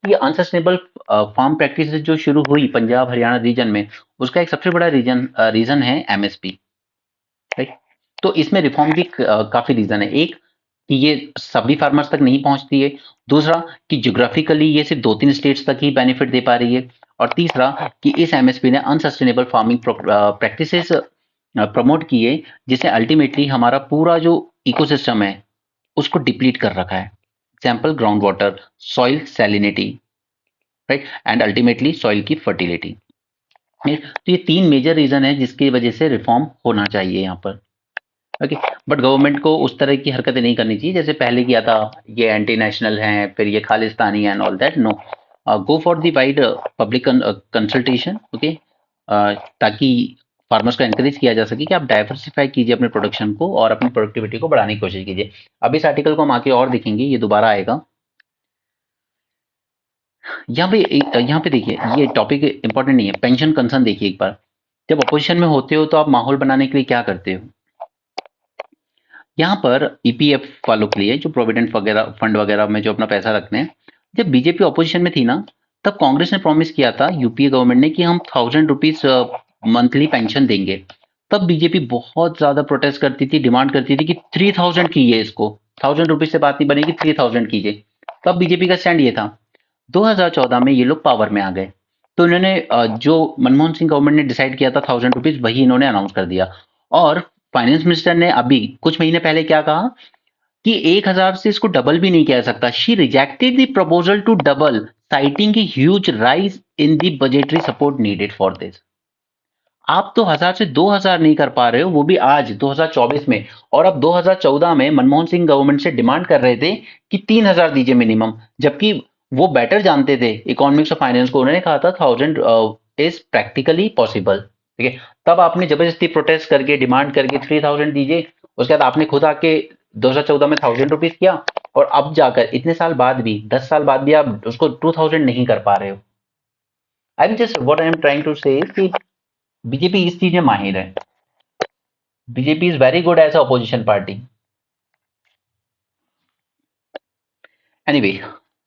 ये अनसस्टेनेबल फार्म प्रैक्टिस जो शुरू हुई पंजाब हरियाणा रीजन में, उसका एक सबसे बड़ा रीजन है एमएसपी। राइट। तो इसमें रिफॉर्म की काफी रीजन है। एक कि ये सभी फार्मर्स तक नहीं पहुंचती है, दूसरा कि ज्योग्राफिकली ये सिर्फ 2-3 स्टेट्स तक ही बेनिफिट दे पा रही है, और तीसरा कि इस एमएसपी ने अनसस्टेनेबल फार्मिंग प्रैक्टिसेस प्रमोट किए, जिससे अल्टीमेटली हमारा पूरा जो इकोसिस्टम है उसको डिप्लीट कर रखा है। Example ground water, soil salinity, right, and ultimately soil की फर्टिलिटी। तो ये 3 मेजर रीजन है जिसकी वजह से रिफॉर्म होना चाहिए यहाँ पर। ओके। बट गवर्नमेंट को उस तरह की हरकतें नहीं करनी चाहिए जैसे पहले किया था, ये एंटी नेशनल हैं, फिर ये Khalistani and all that. No, go for the wide public consultation. Okay, ताकि फार्मर्स को एनकरेज किया जा सके कि आप डाइवर्सिफाई कीजिए अपने प्रोडक्शन को और अपनी प्रोडक्टिविटी को बढ़ाने की कोशिश कीजिए। अब इस आर्टिकल को हम आगे और देखेंगे, ये दोबारा आएगा। यहाँ पे देखिए, ये टॉपिक इंपॉर्टेंट नहीं है, पेंशन कंसर्न देखिए एक बार। जब अपोजिशन में होते हो तो आप माहौल बनाने के लिए क्या करते हो। यहाँ पर ईपीएफ वालों के लिए जो प्रोविडेंट वगैरह फंड वगैरह में जो अपना पैसा रखते हैं, जब बीजेपी ऑपोजिशन में थी ना, तब कांग्रेस ने प्रॉमिस किया था, यूपीए गवर्नमेंट ने, कि हम 1000 रुपीज मंथली पेंशन देंगे। तब बीजेपी बहुत ज्यादा प्रोटेस्ट करती थी, डिमांड करती थी कि 3000 कीजिए इसको, 1000 रुपीज से बात नहीं बनेगी, 3000 कीजिए। तब बीजेपी का स्टैंड ये था। 2014 में ये लोग पावर में आ गए, तो इन्होंने जो मनमोहन सिंह गवर्नमेंट ने डिसाइड किया था 1000 रुपीज, वही इन्होंने अनाउंस कर दिया। और फाइनेंस मिनिस्टर ने अभी कुछ महीने पहले क्या कहा कि 1000 से इसको डबल भी नहीं किया जा सकता। She rejected the proposal to double, citing की huge rise in the budgetary support needed for this. आप तो 1000 से 2000 नहीं कर पा रहे हो, वो भी आज 2024 में। और अब 2014 में मनमोहन सिंह गवर्नमेंट से डिमांड कर रहे थे कि 3000 दीजिए मिनिमम, जबकि वो बेटर जानते थे इकोनॉमिक्स और फाइनेंस को। उन्होंने कहा था 1000 इज प्रैक्टिकली पॉसिबल। ठीक है, तब आपने जबरदस्ती प्रोटेस्ट करके डिमांड करके 3000 दीजिए, उसके बाद आपने खुद आके 2014 में 1000 रुपीज किया, और अब जाकर इतने साल बाद भी, 10 साल बाद भी आप उसको 2000 नहीं कर पा रहे हो। I am just what I am trying to say कि बीजेपी इस चीज में माहिर है। BJP is very good as opposition party. Anyway,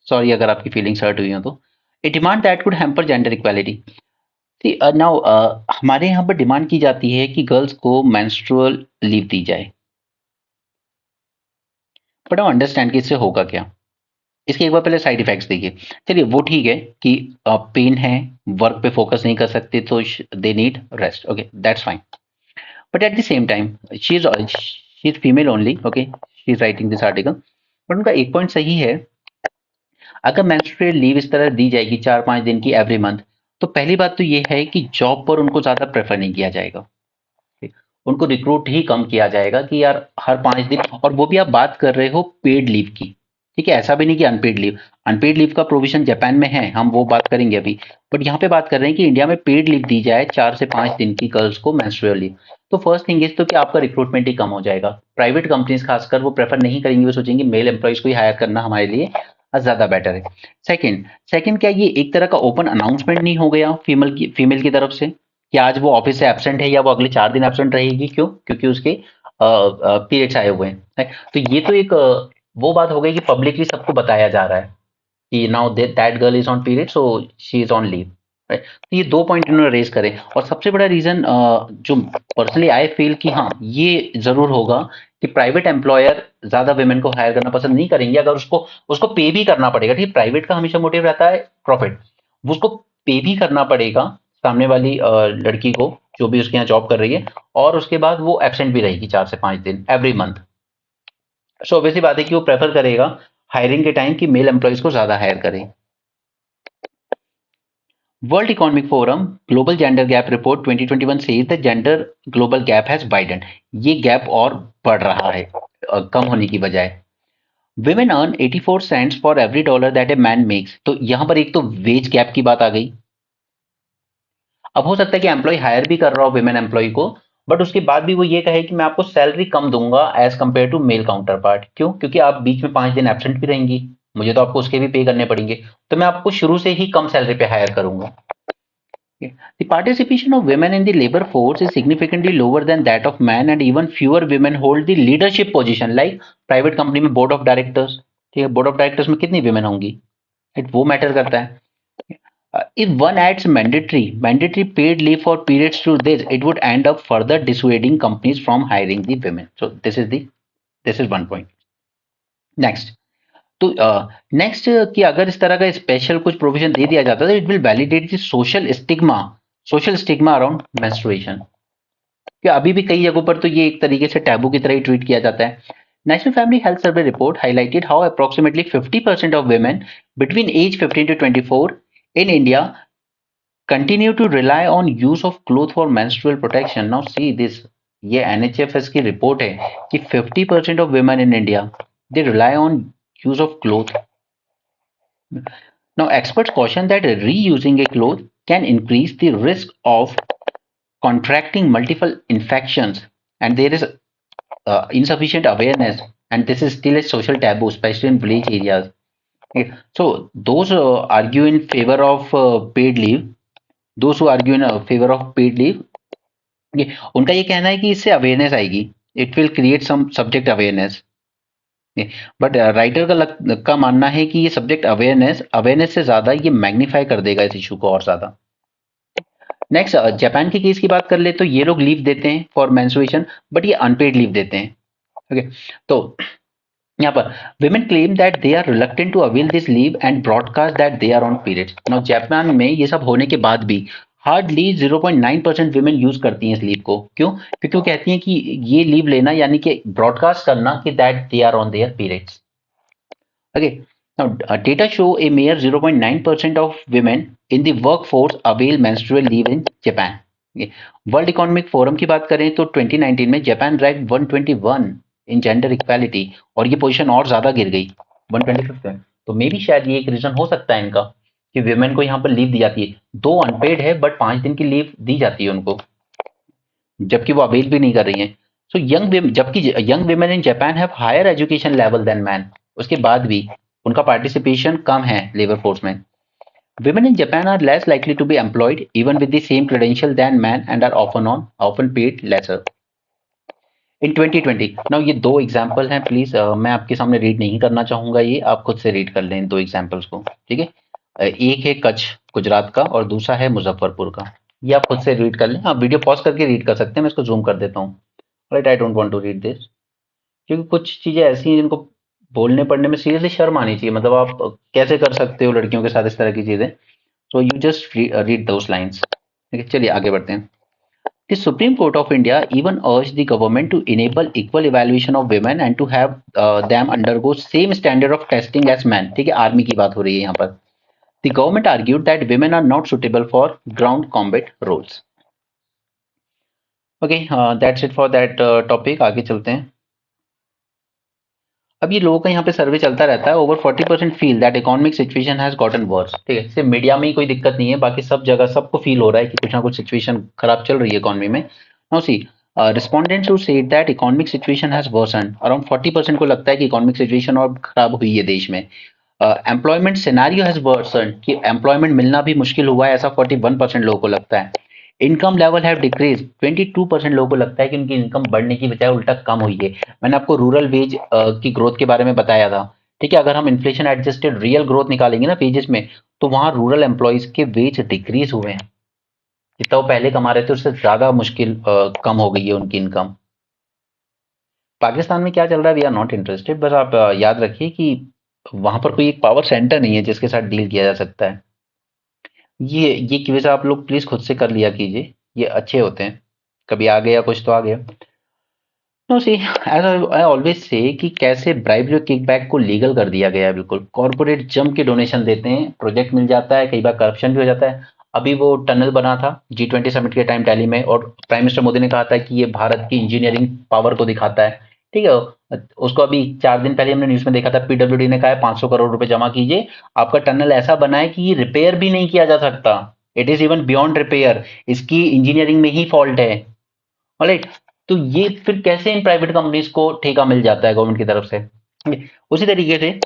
sorry अगर आपकी फीलिंग्स हर्ट हुई हो तो। A demand that could hamper gender equality. See now हमारे यहाँ पर डिमांड की जाती है कि गर्ल्स को मेंस्ट्रुअल लीव दी जाए, बट हम अंडरस्टैंड कि इससे होगा क्या। इसके एक बार पहले साइड इफेक्ट्स देखिए। चलिए वो ठीक है कि पेन है, वर्क पे फोकस नहीं कर सकते, तो they need rest, okay that's fine. But at the same time she is female only, okay, she is writing this article. But उनका एक पॉइंट सही है, अगर मेंस्ट्रुअल लीव इस तरह दी जाएगी 4-5 दिन की एवरी मंथ, तो पहली बात तो ये है कि जॉब पर उनको ज्यादा प्रेफर नहीं किया जाएगा। उनको रिक्रूट ही कम किया जाएगा कि यार हर 5 दिन, और वो भी आप बात कर रहे हो पेड लीव की। ठीक है, ऐसा भी नहीं कि अनपेड लीव। अनपेड लीव का प्रोविजन जापान में है, हम वो बात करेंगे अभी। बट यहाँ पे बात कर रहे हैं कि इंडिया में पेड लीव दी जाए 4 से 5 दिन की गर्ल्स को मेंस्ट्रुअल लीव। तो फर्स्ट थिंग इज तो कि आपका रिक्रूटमेंट ही कम हो जाएगा। प्राइवेट कंपनीज खासकर वो प्रेफर नहीं करेंगी, वो सोचेंगे मेल एम्प्लॉइज को ही हायर करना हमारे लिए ज्यादा बेटर है। सेकंड सेकंड क्या ये एक तरह का ओपन अनाउंसमेंट नहीं हो गया फीमेल की तरफ से कि आज वो ऑफिस से एब्सेंट है या वो अगले 4 दिन एब्सेंट रहेगी? क्यों? क्योंकि उसके पीरियड्स आए हुए हैं, right? तो ये तो एक वो बात हो गई कि पब्लिकली सबको बताया जा रहा है कि now that girl is on period, so she is on leave. Right. तो ये 2 पॉइंट इन्होंने रेज़ करे और सबसे बड़ा रीज़न जो पर्सनली आई फ़ील कि हाँ, ये ज़रूर होगा कि प्राइवेट एम्प्लॉयर ज़्यादा वुमेन को हायर करना पसंद नहीं करेंगे अगर उसको उसको पे भी करना पड़ेगा, ठीक है? प्राइवेट का हमेशा मोटिव रहता है प्रॉफ़िट, उसको पे भी करना पड़ेगा सामने वाली लड़की को, जो भी उसके यहाँ जॉब कर रही है और उसके बाद वो एब्सेंट भी रहेगी 4 से 5 दिन एवरी मंथ। सो ऑब्वियस सी बात है कि वो प्रेफ़र करेगा हायरिंग के टाइम कि मेल एम्प्लॉइज़ को ज़्यादा हायर करें। World Economic Forum Global Gender Gap Report 2021 says the gender global gap has widened. ये गैप और बढ़ रहा है कम होने की बजाय। Women earn 84 cents for every dollar that a man makes. तो यहाँ पर एक तो वेज गैप की बात आ गई। अब हो सकता है कि एम्प्लॉय हायर भी कर रहा हो विमेन एम्प्लॉय को, बट उसके बाद भी वो ये कहे कि मैं आपको सैलरी कम दूंगा as compare to male counterpart. क्यों? क्योंकि आप बीच में 5 दिन एब्सेंट भी रहेंगी, मुझे तो आपको उसके भी पे करने पड़ेंगे, तो मैं आपको शुरू से ही कम सैलरी पे हायर करूंगा। The participation of women in the labor force is significantly lower than that of men, and even fewer women hold the leadership position like private company में board of directors। ठीक है, board of directors में कितनी women होंगी? Right, वो matter करता है। If one adds mandatory paid leave for periods to this, it would end up further dissuading companies from hiring the women. So this is one point. Next, तो next कि अगर इस तरह का स्पेशल कुछ प्रोविजन दे दिया जाता है तो it will validate the social stigma around menstruation. कि अभी भी कई जगहों पर तो ये एक तरीके से टैबू की तरह ही ट्रीट किया जाता है। National family health survey report highlighted how approximately 50% of women between age 15 to 24 in India continue to rely on use of cloth for menstrual protection. Now see this, ये NHFS की report है कि 50% of women in India they rely on use of cloth. Now, experts caution that reusing a cloth can increase the risk of contracting multiple infections, and there is insufficient awareness, and this is still a social taboo, especially in village areas. Okay. So, those argue in favor of paid leave, those who argue in favor of paid leave, okay, उनका ये कहना है कि इससे awareness आएगी, it will create some subject awareness. But writer का मानना है कि ये सब्जेक्ट अवेयरनेस से ज्यादा ये मैग्नीफाई कर देगा इस इशू को और ज्यादा। नेक्स्ट, जापान के केस की बात कर ले तो ये लोग लीव देते हैं फॉर मेंस्ट्रुएशन, बट ये अनपेड लीव देते हैं। ओके, तो यहाँ पर women claim that they are reluctant to avail this leave and broadcast that they are on periods. Now Japan में ये सब होने के बाद भी हार्डली 0.9% women यूज करती हैं इस लीव को। क्यों? क्योंकि वो कहती हैं कि ये लीव लेना यानी कि ब्रॉडकास्ट करना कि that they are on their periods. Okay, now data show a mere 0.9% of women in the workforce avail menstrual leave in Japan. World economic forum की बात करें तो 2019 में जापान रैंक 121 इन जेंडर इक्वालिटी और ये पोजीशन और ज्यादा गिर गई 125 में। तो मे भी शायद ये एक रीजन हो सकता है इनका कि विमेन को यहाँ पर लीव दी जाती है, 2 अनपेड है बट 5 दिन की लीव दी जाती है उनको, जबकि वो अवेल भी नहीं कर रही हैं। सो जबकि young women in Japan have higher education level than man, उसके बाद भी उनका पार्टिसिपेशन कम है लेबर फोर्स में। Women in Japan are less likely to be employed even with the same credential than men and are often paid lesser. In 2020, now ये 2 example हैं, please मैं आपके सामने रीड नहीं करना चाहूंगा, ये आप खुद से रीड कर लें इन 2 एग्जाम्पल्स को, ठीक है। एक है कच्छ गुजरात का और दूसरा है मुजफ्फरपुर का, ये आप खुद से रीड कर लें। आप वीडियो पॉज करके रीड कर सकते हैं, मैं इसको जूम कर देता हूँ। Right, I don't want to read this क्योंकि कुछ चीजें ऐसी हैं जिनको बोलने पढ़ने में सीरियसली शर्म आनी चाहिए। मतलब आप कैसे कर सकते हो लड़कियों के साथ इस तरह की चीजें। So you just read those lines, ठीक है। चलिए आगे बढ़ते हैं। The Supreme Court of India even urged the government to enable equal evaluation of women and to have them undergo same standard of testing as men। ठीक है, army की बात हो रही है यहाँ पर। The government argued that women are not suitable for ground combat roles. Okay, that's it for that topic। आगे चलते हैं। अब ये लोगों का यहाँ पे सर्वे चलता रहता है। Over 40% feel that economic situation has gotten worse. ठीक है, सिर्फ मीडिया में ही कोई दिक्कत नहीं है, बाकी सब जगह सबको फील हो रहा है कि कुछ ना कुछ सिचुएशन खराब चल रही है इकोनॉमी में। Now see, respondents who said that economic situation has worsened, around 40% को लगता है कि इकोनॉमिक सिचुएशन और खराब हुई है देश में। एम्प्लॉयमेंट सिनेरियो हैज वर्सनड, कि एम्प्लॉयमेंट मिलना भी मुश्किल हुआ है, ऐसा 41% लोगों को लगता है। इनकम लेवल हैव डिक्रीज, 22% लोगों को लगता है कि उनकी इनकम बढ़ने की बजाय उल्टा कम हुई है। मैंने आपको रूरल वेज की ग्रोथ के बारे में बताया था, ठीक है। अगर हम इन्फ्लेशन एडजस्टेड रियल ग्रोथ निकालेंगे ना वेजेस में, तो वहां रूरल एम्प्लॉयज के वेज डिक्रीज हुए हैं। जितना वो पहले कमा रहे थे उससे ज्यादा मुश्किल कम हो गई है उनकी इनकम। पाकिस्तान में क्या चल रहा है वी आर नॉट इंटरेस्टेड, बस आप याद रखिए कि वहां पर कोई एक पावर सेंटर नहीं है जिसके साथ डील किया जा सकता है। ये क्विज आप लोग प्लीज खुद से कर लिया कीजिए, ये अच्छे होते हैं। कभी आ गया कुछ तो आ गया। No see, as I always say कि कैसे ब्राइबरी और किकबैक को लीगल कर दिया गया है। बिल्कुल कॉर्पोरेट जम के डोनेशन देते हैं, प्रोजेक्ट मिल जाता है, कई बार करप्शन भी हो जाता है। अभी वो टनल बना था G20 समिट के टाइम दिल्ली में, और प्राइम मिनिस्टर मोदी ने कहा था कि ये भारत की इंजीनियरिंग पावर को दिखाता है। ठीक है, उसको अभी 4 दिन पहले हमने न्यूज में देखा था, PWD ने कहा है 500 करोड़ रुपए जमा कीजिए, आपका टनल ऐसा बना है कि ये रिपेयर भी नहीं किया जा सकता। It is even beyond repair, इसकी इंजीनियरिंग में ही फॉल्ट है। ऑलराइट, तो ये फिर कैसे इन प्राइवेट कंपनीज को ठेका मिल जाता है गवर्नमेंट की तरफ से। उसी तरीके से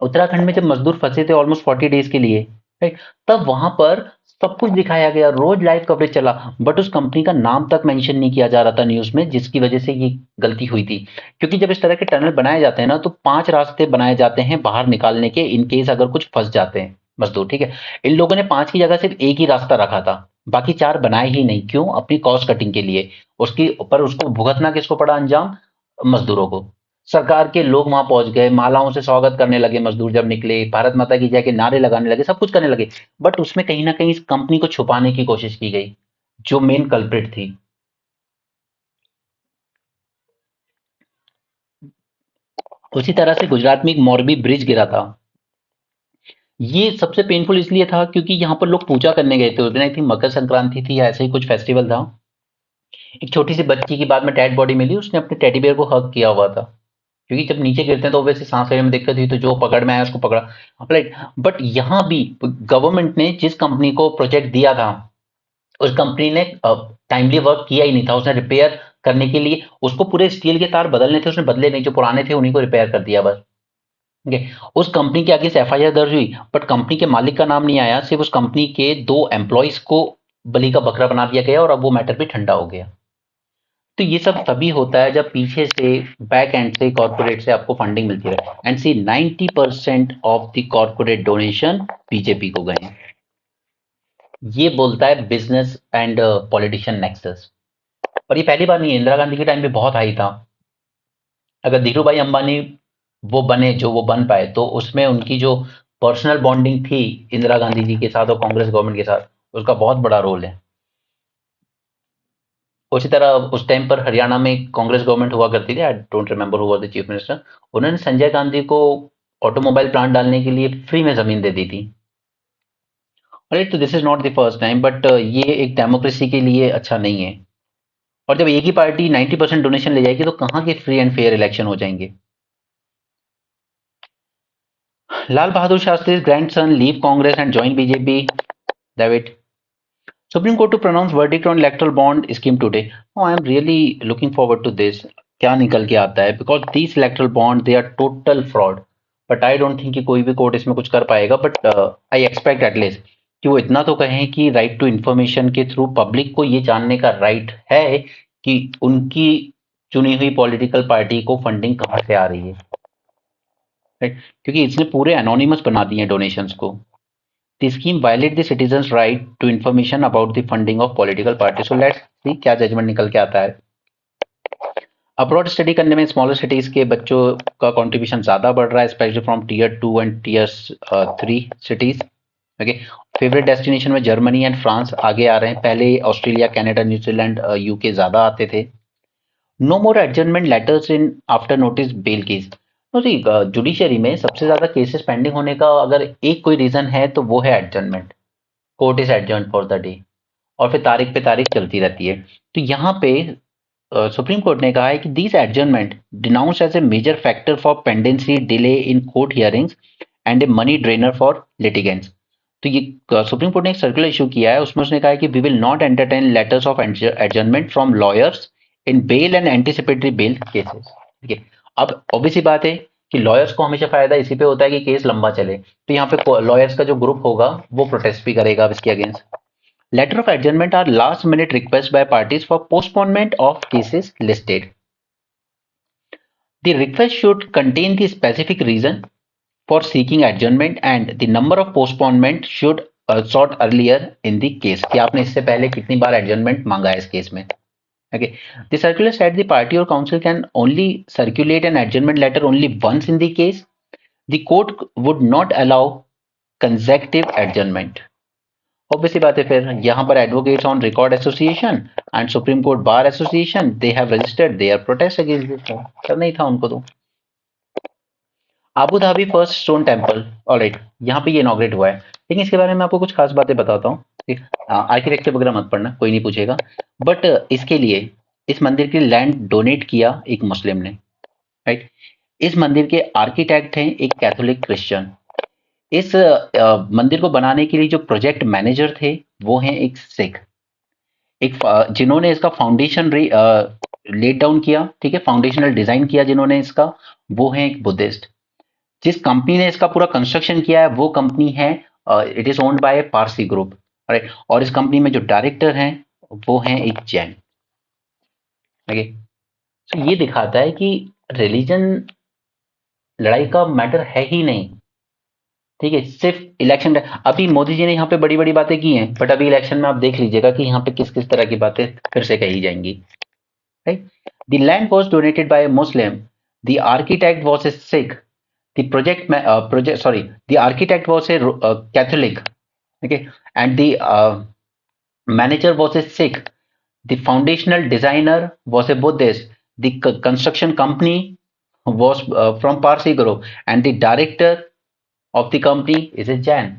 उत्तराखंड में जब मजदूर फंसे थे ऑलमोस्ट 40 डेज के लिए, राइट, तब वहां पर सब कुछ दिखाया गया, रोज लाइव कवरेज चला, बट उस कंपनी का नाम तक मेंशन नहीं किया जा रहा था न्यूज में, जिसकी वजह से ये गलती हुई थी। क्योंकि जब इस तरह के टनल बनाए जाते हैं ना, तो 5 रास्ते बनाए जाते हैं बाहर निकालने के, इन केस अगर कुछ फंस जाते हैं मजदूर। ठीक है, इन लोगों ने 5 की जगह सिर्फ एक ही रास्ता रखा था, बाकी 4 बनाए ही नहीं। क्यों? अपनी कॉस्ट कटिंग के लिए। उसकी ऊपर उसको भुगतना किसको पड़ा अंजाम? मजदूरों को। सरकार के लोग वहां पहुंच गए, मालाओं से स्वागत करने लगे, मजदूर जब निकले भारत माता की जय के नारे लगाने लगे, सब कुछ करने लगे। बट उसमें कहीं ना कहीं इस कंपनी को छुपाने की कोशिश की गई, जो मेन कल्प्रिट थी। उसी तरह से गुजरात में एक मोरबी ब्रिज गिरा था। ये सबसे पेनफुल इसलिए था क्योंकि यहाँ पर लोग पूजा करने गए थे उस दिन, आई थिंक मकर संक्रांति थी या ऐसे ही कुछ फेस्टिवल था। एक छोटी सी बच्ची की बाद में डेड बॉडी मिली, उसने अपने टेडी बियर को हग किया हुआ था। क्योंकि जब नीचे गिरते हैं तो वैसे सांस लेने में दिक्कत हुई, तो जो पकड़ में आया उसको पकड़ा। राइट, बट यहाँ भी गवर्नमेंट ने जिस कंपनी को प्रोजेक्ट दिया था, उस कंपनी ने टाइमली वर्क किया ही नहीं था। उसने रिपेयर करने के लिए उसको पूरे स्टील के तार बदलने थे, उसने बदले नहीं, जो पुराने थे उन्हीं को रिपेयर कर दिया बस। ठीक है, उस कंपनी के आगे से FIR दर्ज हुई, बट कंपनी के मालिक का नाम नहीं आया, सिर्फ उस कंपनी के 2 एम्प्लॉइज को बलि का बकरा बना दिया गया, और अब वो मैटर भी ठंडा हो गया। तो ये सब तभी होता है जब पीछे से बैक एंड से कॉर्पोरेट से आपको फंडिंग मिलती रहे। And see 90% of the corporate donation BJP को गए हैं। ये बोलता है बिजनेस एंड पॉलिटिशियन नेक्सस। और ये पहली बार नहीं है, इंदिरा गांधी के टाइम पे बहुत हाई था। अगर धीरू भाई अंबानी वो बने जो वो बन पाए, तो उसमें उनकी जो पर्सनल बॉन्डिंग थी इंदिरा गांधी जी के साथ और कांग्रेस गवर्नमेंट के साथ, उसका बहुत बड़ा रोल है। उसी तरह उस टाइम पर हरियाणा में कांग्रेस गवर्नमेंट हुआ करती थी, I don't remember who was the chief minister. उन्होंने संजय गांधी को ऑटोमोबाइल प्लांट डालने के लिए फ्री में जमीन दे दी थी। राइट, तो this is not the first time, but ये एक डेमोक्रेसी के लिए अच्छा नहीं है। और जब एक ही पार्टी 90% डोनेशन ले जाएगी, तो कहाँ के फ्री एंड फेयर इलेक्शन हो जाएंगे। Lal Bahadur Shastri grandson leave Congress and join BJP. David, Supreme Court to pronounce verdict on electoral bond scheme today. Oh, I am really looking forward to this. क्या निकल के आता है, because these electoral bond they are total fraud. But I don't think कि कोई भी court इसमें कुछ कर पाएगा. But I expect at least कि वो इतना तो कहें कि राइट टू इंफॉर्मेशन के थ्रू पब्लिक को ये जानने का राइट है कि उनकी चुनी हुई पॉलिटिकल पार्टी को फंडिंग कहाँ से आ रही है। राइट, क्योंकि इसने पूरे एनोनिमस बना दिए हैं डोनेशंस को। The scheme violate the citizens' right to information about the funding of political parties. So let's see क्या जजमेंट निकल के आता है। अब्रॉड स्टडी करने में स्मॉलर सिटीज के बच्चों का कंट्रीब्यूशन ज्यादा बढ़ रहा है, specially from Tier 2 and Tier 3 cities. Okay, favourite destination में जर्मनी एंड फ्रांस आगे आ रहे हैं, पहले ऑस्ट्रेलिया, कनाडा, न्यूजीलैंड, UK ज्यादा आते थे। No more adjournment letters in after notice bail case. Judiciary में सबसे ज्यादा केसेस पेंडिंग होने का अगर एक कोई रीजन है तो वो है adjournment. Court is adjourn for the day, और फिर तारीख पे तारीख चलती रहती है। तो यहाँ पे सुप्रीम कोर्ट ने कहा है कि this adjournment denounce as a major factor for pendency delay in court hearings and a money drainer for litigants. तो ये सुप्रीम कोर्ट ने एक सर्कुलर इशू किया है, उसमें उसने कहा है कि we will not entertain letters of adjournment from lawyers in bail and anticipatory bail cases. ठीक है, अब ऑब्वियस बात है कि लॉयर्स को हमेशा फायदा इसी पे होता है कि केस लंबा चले, तो यहाँ पे लॉयर्स का जो ग्रुप होगा वो प्रोटेस्ट भी करेगा अब इसके against. Letter of adjournment are last minute requests by parties for postponement of cases listed. The request should contain the specific reason for seeking adjournment and the number of postponement should sought earlier in the case कि आपने इससे पहले कितनी बार adjournment मांगा है इस case में. Okay. The circular said the party or council can only circulate an adjournment letter only once in the case. The court would not allow consecutive adjournment. Obviously बात है फिर यहाँ पर advocates on record association and Supreme Court bar association they have registered their protest against this law. करना ही था उनको तो. Abu Dhabi first stone temple alright यहाँ पे ये इनॉग्रेट हुआ है, लेकिन इसके बारे में आपको कुछ खास बातें बताता हूँ. आर्किटेक्चर वगैरह मत पढ़ना, कोई नहीं पूछेगा. बट इसके लिए इस मंदिर की लैंड डोनेट किया एक मुस्लिम ने, राइट. इस मंदिर के आर्किटेक्ट हैं एक कैथोलिक क्रिश्चियन. इस मंदिर को बनाने के लिए जो प्रोजेक्ट मैनेजर थे वो हैं एक सिख, एक जिन्होंने इसका फाउंडेशन लेट डाउन किया, ठीक है, फाउंडेशनल डिजाइन किया जिन्होंने इसका, वो हैं एक बुद्धिस्ट. जिस कंपनी ने इसका पूरा कंस्ट्रक्शन किया है वो कंपनी है it is owned by Parsi group, right. और इस कंपनी में जो डायरेक्टर हैं वो हैं एक जैन. ओके, तो ये दिखाता है कि रिलीजन लड़ाई का मैटर है ही नहीं, ठीक है. सिर्फ इलेक्शन, अभी मोदी जी ने यहाँ पे बड़ी बड़ी बातें की हैं, बट अभी इलेक्शन में आप देख लीजिएगा कि यहाँ पे किस किस तरह की बातें फिर से कही जाएंगी, right. The land was donated bye Muslim, the architect was a Sikh, the architect was a Catholic, okay, and the manager was a Sikh. The foundational designer was a Buddhist. The construction company was from Parsi group, and the director of the company is a Jain.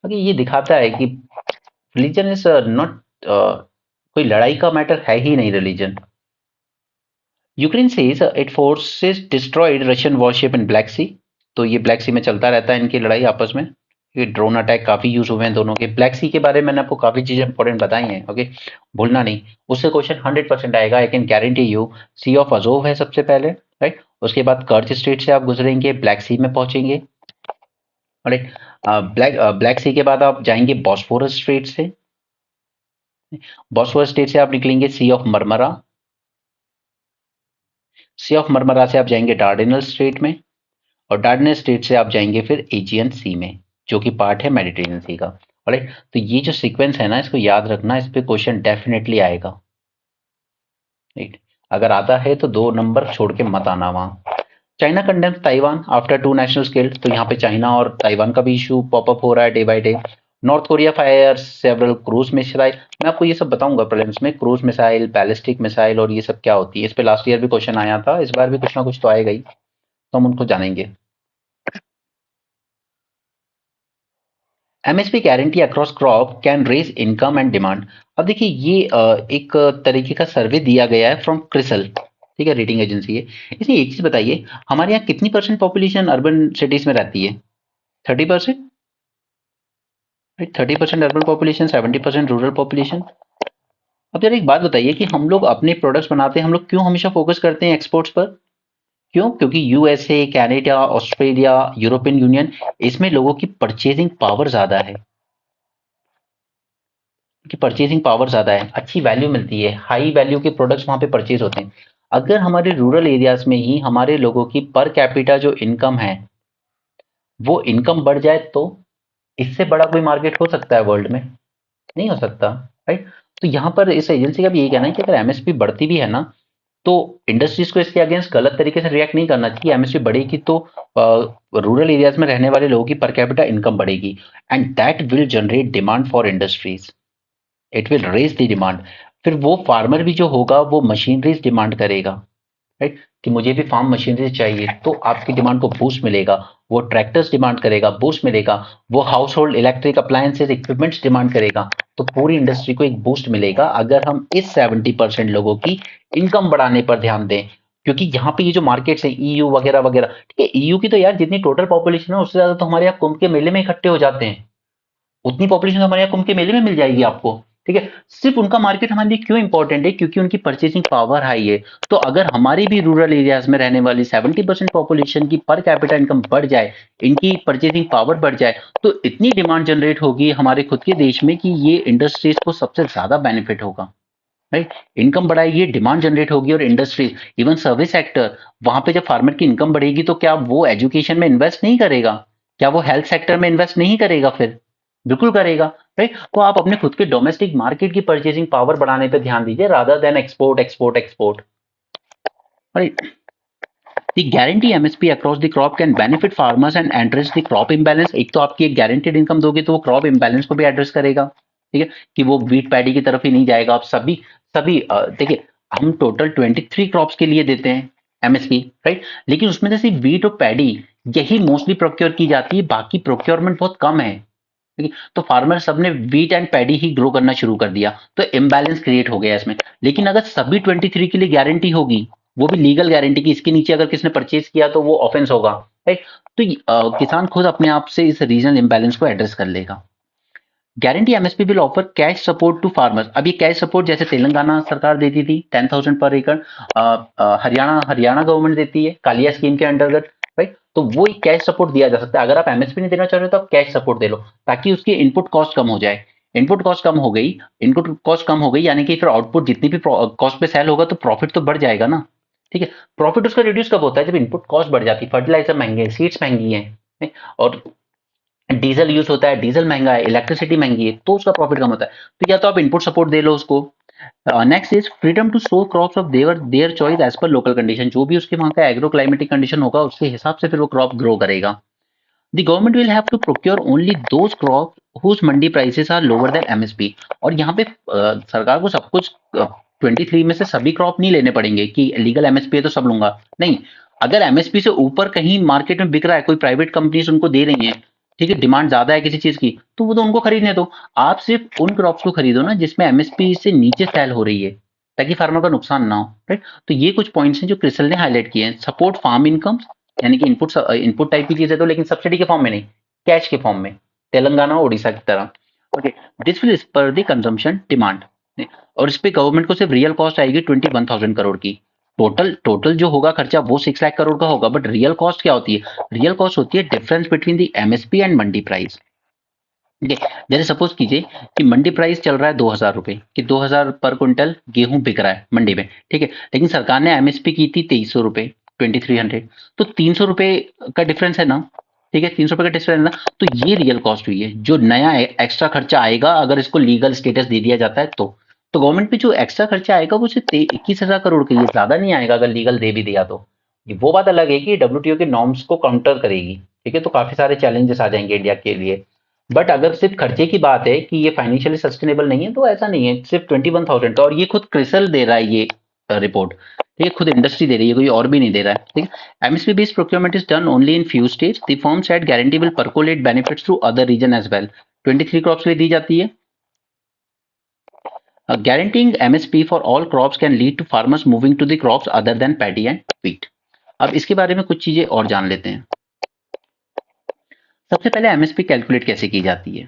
Okay, ये दिखाता है कि religion is not कोई लड़ाई का matter है ही नहीं religion. Ukraine says it forces destroyed Russian warship in Black Sea. तो ये ब्लैक सी में चलता रहता है इनकी लड़ाई आपस में. ये ड्रोन अटैक काफी यूज हुए हैं दोनों के. ब्लैक सी के बारे में मैंने आपको काफी चीजें इंपॉर्टेंट बताई हैं, ओके, भूलना नहीं. उससे क्वेश्चन 100% आएगा. I can guarantee you. Sea of Azov है सबसे पहले, राइट. उसके बाद कर्च स्ट्रेट से आप गुजरेंगे, ब्लैक सी में पहुंचेंगे, राइट. ब्लैक सी के बाद आप जाएंगे बॉस्फोरस स्ट्रेट से. बॉस्फोरस स्ट्रेट से आप निकलेंगे Sea of Marmara. Sea of Marmara से आप जाएंगे डार्डेनल स्ट्रेट में, और डार्डेनल स्ट्रेट से आप जाएंगे फिर एजियन सी में, जो कि पार्ट है मेडिटेरियन सी का. राइट, तो ये जो सीक्वेंस है ना, इसको याद रखना, इस पे क्वेश्चन डेफिनेटली आएगा. राइट, अगर आता है तो 2 नंबर छोड़ के मत आना वहां. China condemns Taiwan after 2 national scale. तो यहाँ पे चाइना और ताइवान का भी इशू पॉपअप हो रहा है day by day. North Korea fires several cruise missile. मैं आपको ये सब बताऊंगा प्रीलिम्स में, क्रूज मिसाइल, बैलिस्टिक मिसाइल और ये सब क्या होती है. इस पे लास्ट ईयर भी क्वेश्चन आया था, इस बार भी कुछ ना कुछ तो आएगा ही, तो हम उनको जानेंगे. MSP guarantee across crop can raise income and demand. अब देखिए ये एक तरीके का सर्वे दिया गया है फ्रॉम क्रिसल, ठीक है, रेटिंग एजेंसी है. इसमें एक चीज बताइए, हमारे यहाँ कितनी % पॉपुलेशन अर्बन सिटीज में रहती है? 30%. 30% अर्बन पॉपुलेशन, 70% रूरल पॉपुलेशन. अब जरा एक बात बताइए कि हम लोग अपने प्रोडक्ट्स बनाते हैं, हम लोग क्यों हमेशा फोकस करते हैं एक्सपोर्ट्स पर? क्यों? क्योंकि USA, Canada, Australia, European union, इसमें लोगों की परचेजिंग पावर ज्यादा है, कि परचेजिंग पावर ज्यादा है, अच्छी वैल्यू मिलती है, हाई वैल्यू के प्रोडक्ट्स वहां पे परचेज होते हैं. अगर हमारे रूरल एरियाज में ही हमारे लोगों की पर कैपिटा जो इनकम है वो इनकम बढ़ जाए, तो इससे बड़ा कोई मार्केट हो सकता है वर्ल्ड में? नहीं हो सकता, राइट. तो यहाँ पर इस एजेंसी का भी यही कहना है कि अगर एमएसपी बढ़ती भी है ना, तो इंडस्ट्रीज को इसके अगेंस्ट गलत तरीके से रिएक्ट नहीं करना चाहिए. एमएसपी बढ़ेगी तो रूरल एरियाज में रहने वाले लोगों की पर कैपिटा इनकम बढ़ेगी, and that will generate demand for industries. It will raise the demand. फिर वो फार्मर भी जो होगा वो मशीनरीज डिमांड करेगा, राइट, कि मुझे भी फार्म मशीनरीज चाहिए, तो आपकी डिमांड को बूस्ट मिलेगा. वो ट्रैक्टर्स डिमांड करेगा, बूस्ट मिलेगा. वो house hold electric appliances equipments demand करेगा, तो पूरी इंडस्ट्री को एक बूस्ट मिलेगा अगर हम इस 70% लोगों की इनकम बढ़ाने पर ध्यान दें. क्योंकि यहाँ पे ये जो मार्केट्स है ईयू वगैरह वगैरह, ठीक है, ईयू की तो यार जितनी टोटल पॉपुलेशन है उससे ज्यादा तो हमारे यहाँ कुंभ के मेले में इकट्ठे हो जाते हैं. उतनी पॉपुलेशन तो हमारे यहाँ कुंभ के मेले में मिल जाएगी आपको, ठीक है. सिर्फ उनका मार्केट हमारे लिए क्यों इंपॉर्टेंट है? क्योंकि उनकी परचेसिंग पावर हाई है. तो अगर हमारी भी रूरल एरियाज में रहने वाली 70% पॉपुलेशन की पर कैपिटा इनकम बढ़ जाए, इनकी परचेसिंग पावर बढ़ जाए, तो इतनी डिमांड जनरेट होगी हमारे खुद के देश में कि ये इंडस्ट्रीज को सबसे ज्यादा बेनिफिट होगा. राइट। इनकम बढ़ाएगी, डिमांड जनरेट होगी और इंडस्ट्री, इवन सर्विस सेक्टर, वहां पे जब फार्मर की इनकम बढ़ेगी तो क्या वो एजुकेशन में इन्वेस्ट नहीं करेगा? क्या वो हेल्थ सेक्टर में इन्वेस्ट नहीं करेगा? फिर बिल्कुल करेगा। राइट। तो आप अपने खुद के डोमेस्टिक मार्केट की परचेसिंग पावर बढ़ाने पे ध्यान दीजिए, rather than export export export. Right. The guarantee MSP across the crop can benefit farmers and address the crop imbalance। एक तो आपकी एक गारंटेड इनकम दोगे तो वो क्रॉप इम्बैलेंस को भी एड्रेस करेगा। ठीक है, कि वो व्हीट पैडी की तरफ ही नहीं जाएगा। आप सभी सभी देखिए, हम टोटल 23 क्रॉप्स के लिए देते हैं एमएसपी, राइट। लेकिन उसमें से सिर्फ व्हीट और पैडी यही मोस्टली प्रोक्योर की जाती है, बाकी प्रोक्योरमेंट बहुत कम है। ठीक है, तो फार्मर सब ने wheat and paddy he grow करना शुरू कर दिया, तो इम्बैलेंस क्रिएट हो गया इसमें। लेकिन अगर सभी 23 के लिए गारंटी होगी, वो भी लीगल गारंटी की, इसके नीचे अगर किसने परचेज किया तो वो ऑफेंस होगा, राइट। तो किसान खुद अपने आप से इस रीजनल इम्बैलेंस को एड्रेस कर लेगा। Guarantee MSP will offer cash support to farmers. अब ये कैश सपोर्ट जैसे तेलंगाना सरकार देती थी 10,000 पर एकड़, हरियाणा हरियाणा गवर्नमेंट देती है कालिया स्कीम के अंतर्गत, राइट। तो वो एक कैश सपोर्ट दिया जा सकता है। अगर आप एमएसपी नहीं देना चाह रहे हो तो आप कैश सपोर्ट दे लो, ताकि उसकी इनपुट कॉस्ट कम हो जाए। इनपुट कॉस्ट कम हो गई, इनपुट कॉस्ट कम हो गई यानी कि फिर आउटपुट जितनी भी कॉस्ट पे सेल होगा तो प्रॉफिट तो बढ़ जाएगा ना। ठीक है। प्रॉफिट उसका रिड्यूस कब होता है? जब इनपुट कॉस्ट बढ़ जाती है, फर्टिलाइजर महंगे, सीड्स महंगी है, और डीजल यूज होता है, डीजल महंगा है, इलेक्ट्रिसिटी महंगी है, तो उसका प्रॉफिट कम होता है। तो या तो आप इनपुट सपोर्ट दे लो उसको। Next is freedom to sow crops of their their choice as per local condition. जो भी उसके वहां का एग्रो क्लाइमेटिक कंडीशन होगा उसके हिसाब से फिर वो क्रॉप ग्रो करेगा। The government will have to procure only those crop whose mandi prices are lower than MSP. और यहाँ पे सरकार को सब कुछ 23 में से सभी क्रॉप नहीं लेने पड़ेंगे कि लीगल एमएसपी है तो सब लूंगा, नहीं। अगर एमएसपी से ऊपर कहीं मार्केट में बिक रहा है, कोई प्राइवेट कंपनीज उनको दे रही है, ठीक है, डिमांड ज्यादा है किसी चीज की, तो वो तो उनको खरीदने दो। आप सिर्फ उन क्रॉप्स को खरीदो ना जिसमें एमएसपी से नीचे सेल हो रही है, ताकि फार्मर का नुकसान ना हो, राइट। तो ये कुछ पॉइंट्स हैं जो क्रिसल ने हाईलाइट किए हैं। सपोर्ट फार्म इनकम, यानी कि इनपुट इनपुट टाइप की चीजें तो, लेकिन सब्सिडी के फॉर्म में नहीं, कैश के फॉर्म में, तेलंगाना और उड़ीसा की तरह। Okay, this will spur the consumption demand. और इस पे गवर्नमेंट को सिर्फ रियल कॉस्ट आएगी 21,000 करोड़ की। टोटल टोटल जो होगा खर्चा वो 6 लाख करोड़ का होगा, बट रियल कॉस्ट क्या होती है? रियल कॉस्ट होती है difference between the MSP and Mandi price. ठीक है, जैसे सपोज कीजिए कि मंडी प्राइस चल रहा है 2,000 रुपए, कि 2,000 पर क्विंटल गेहूं बिक रहा है मंडी में, ठीक है। लेकिन सरकार ने एमएसपी की थी 2,300 रुपए, 2300, तो 300 रुपए का डिफरेंस है ना। ठीक है, 300 रुपए का डिफरेंस है ना। तो ये रियल कॉस्ट हुई है, जो नया एक्स्ट्रा खर्चा आएगा अगर इसको लीगल स्टेटस दे दिया जाता है तो गवर्नमेंट पे जो एक्स्ट्रा खर्चा आएगा वो सिर्फ 21,000 करोड़ के लिए, ज्यादा नहीं आएगा अगर लीगल दे भी दिया तो। ये वो बात अलग है कि डब्ल्यूटीओ के नॉर्म्स को काउंटर करेगी, ठीक है। तो काफी सारे चैलेंजेस आ जाएंगे इंडिया के लिए। बट अगर सिर्फ खर्चे की बात है कि ये फाइनेंशियली सस्टेनेबल नहीं है, तो ऐसा नहीं है। सिर्फ 21,000 और ये खुद क्रिसल दे रहा है ये रिपोर्ट, ठीक है, खुद इंडस्ट्री दे रही है, कोई और भी नहीं दे रहा है। ठीक है, MSP based procurement is done only in few states. The firm set guarantee will percolate benefits through other region as well. 23 crops के लिए दी जाती है। Guaranteeing MSP for all crops can lead to farmers moving to the crops other than paddy and wheat। अब इसके बारे में कुछ चीजें और जान लेते हैं। सबसे पहले एमएसपी कैलकुलेट कैसे की जाती है?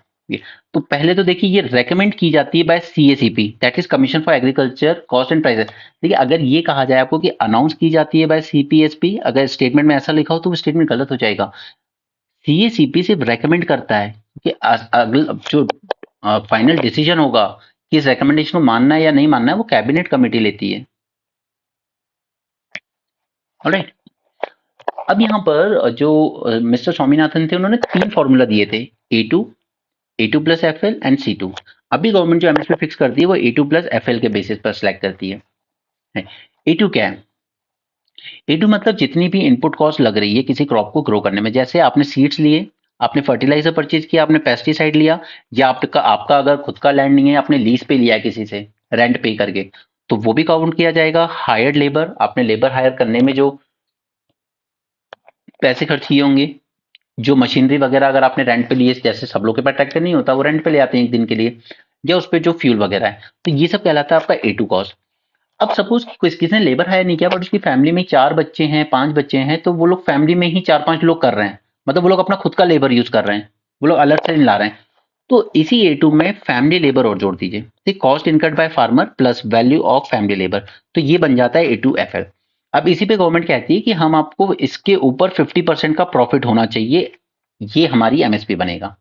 तो पहले तो देखिए, ये रेकमेंड की जाती है by CACP, that is commission for agriculture cost and prices. देखिए, अगर ये कहा जाए आपको कि अनाउंस की जाती है बाय सीपीएसपी, अगर स्टेटमेंट में ऐसा लिखा हो तो वो स्टेटमेंट गलत हो जाएगा। सीएसीपी सिर्फ रेकमेंड करता है कि अगला जो फाइनल डिसीजन होगा कि इस रिकमेंडेशन को मानना है या नहीं मानना है, वो कैबिनेट कमेटी लेती है। ऑलराइट। अब यहाँ पर जो मिस्टर स्वामीनाथन थे, उन्होंने 3 फॉर्मूला दिए थे, A2 plus FL and C2। अभी गवर्नमेंट जो एमएसपी फिक्स करती है वो A2 प्लस FL के बेसिस पर सिलेक्ट करती है। A2 क्या है? A2 मतलब जितनी भी इनपुट कॉस्ट लग रही है किसी क्रॉप को ग्रो करने में, जैसे आपने सीड्स लिए, आपने फर्टिलाइजर परचेज किया, आपने पेस्टिसाइड लिया, या आपका आपका अगर खुद का लैंड नहीं है, आपने लीज पे लिया है किसी से रेंट पे करके, तो वो भी काउंट किया जाएगा। हायर्ड लेबर, आपने लेबर हायर करने में जो पैसे खर्च किए होंगे, जो मशीनरी वगैरह अगर आपने रेंट पे लिए, जैसे सब लोग के पास ट्रैक्टर नहीं होता, वो रेंट पे ले आते हैं एक दिन के लिए, या उस पे जो फ्यूल वगैरह है, तो ये सब कहलाता है आपका A2 कॉस्ट। अब सपोज किसी ने लेबर हायर नहीं किया, बट उसकी फैमिली में 4 बच्चे हैं, 5 बच्चे हैं, तो वो लोग फैमिली में ही 4-5 लोग कर रहे हैं, मतलब वो लोग अपना खुद का लेबर यूज कर रहे हैं, वो लोग अलग से नहीं ला रहे हैं। तो इसी A2 में फैमिली लेबर और जोड़ दीजिए, cost incurred by farmer plus value of family labour, तो ये बन जाता है A2FL। अब इसी पे गवर्नमेंट कहती है कि हम आपको इसके ऊपर 50% का प्रॉफिट होना चाहिए, ये हमारी एमएसपी बनेगा।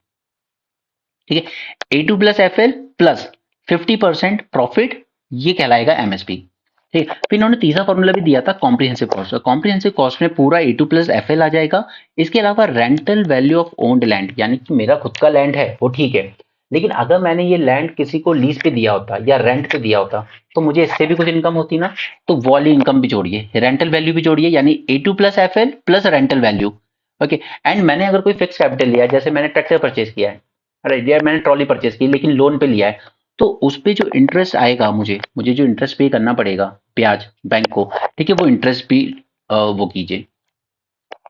ठीक है, A2 plus FL plus 50% profit ये कहलाएगा एमएसपी। ठीक, फिर इन्होंने तीसरा फॉर्मूला भी दिया था कॉम्प्रिहेंसिव कॉस्ट। कॉम्प्रिहेंसिव कॉस्ट में पूरा ए टू प्लस एफ एल आ जाएगा। इसके अलावा rental value of owned land, यानी कि मेरा खुद का लैंड है वो ठीक है, लेकिन अगर मैंने ये लैंड किसी को लीज पे दिया होता या रेंट पे दिया होता तो मुझे इससे भी कुछ इनकम होती ना। तो वो वाली इनकम भी जोड़िए, रेंटल वैल्यू भी जोड़िए, यानी A two plus F L plus rental value. Okay, and मैंने अगर कोई फिक्स कैपिटल लिया है, जैसे मैंने ट्रैक्टर परचेज किया है, अरे यार मैंने ट्रॉली परचेज की लेकिन लोन पे लिया है, तो उस पे जो इंटरेस्ट आएगा, मुझे मुझे जो इंटरेस्ट पे करना पड़ेगा ब्याज बैंक को, ठीक है, वो इंटरेस्ट भी वो कीजिए,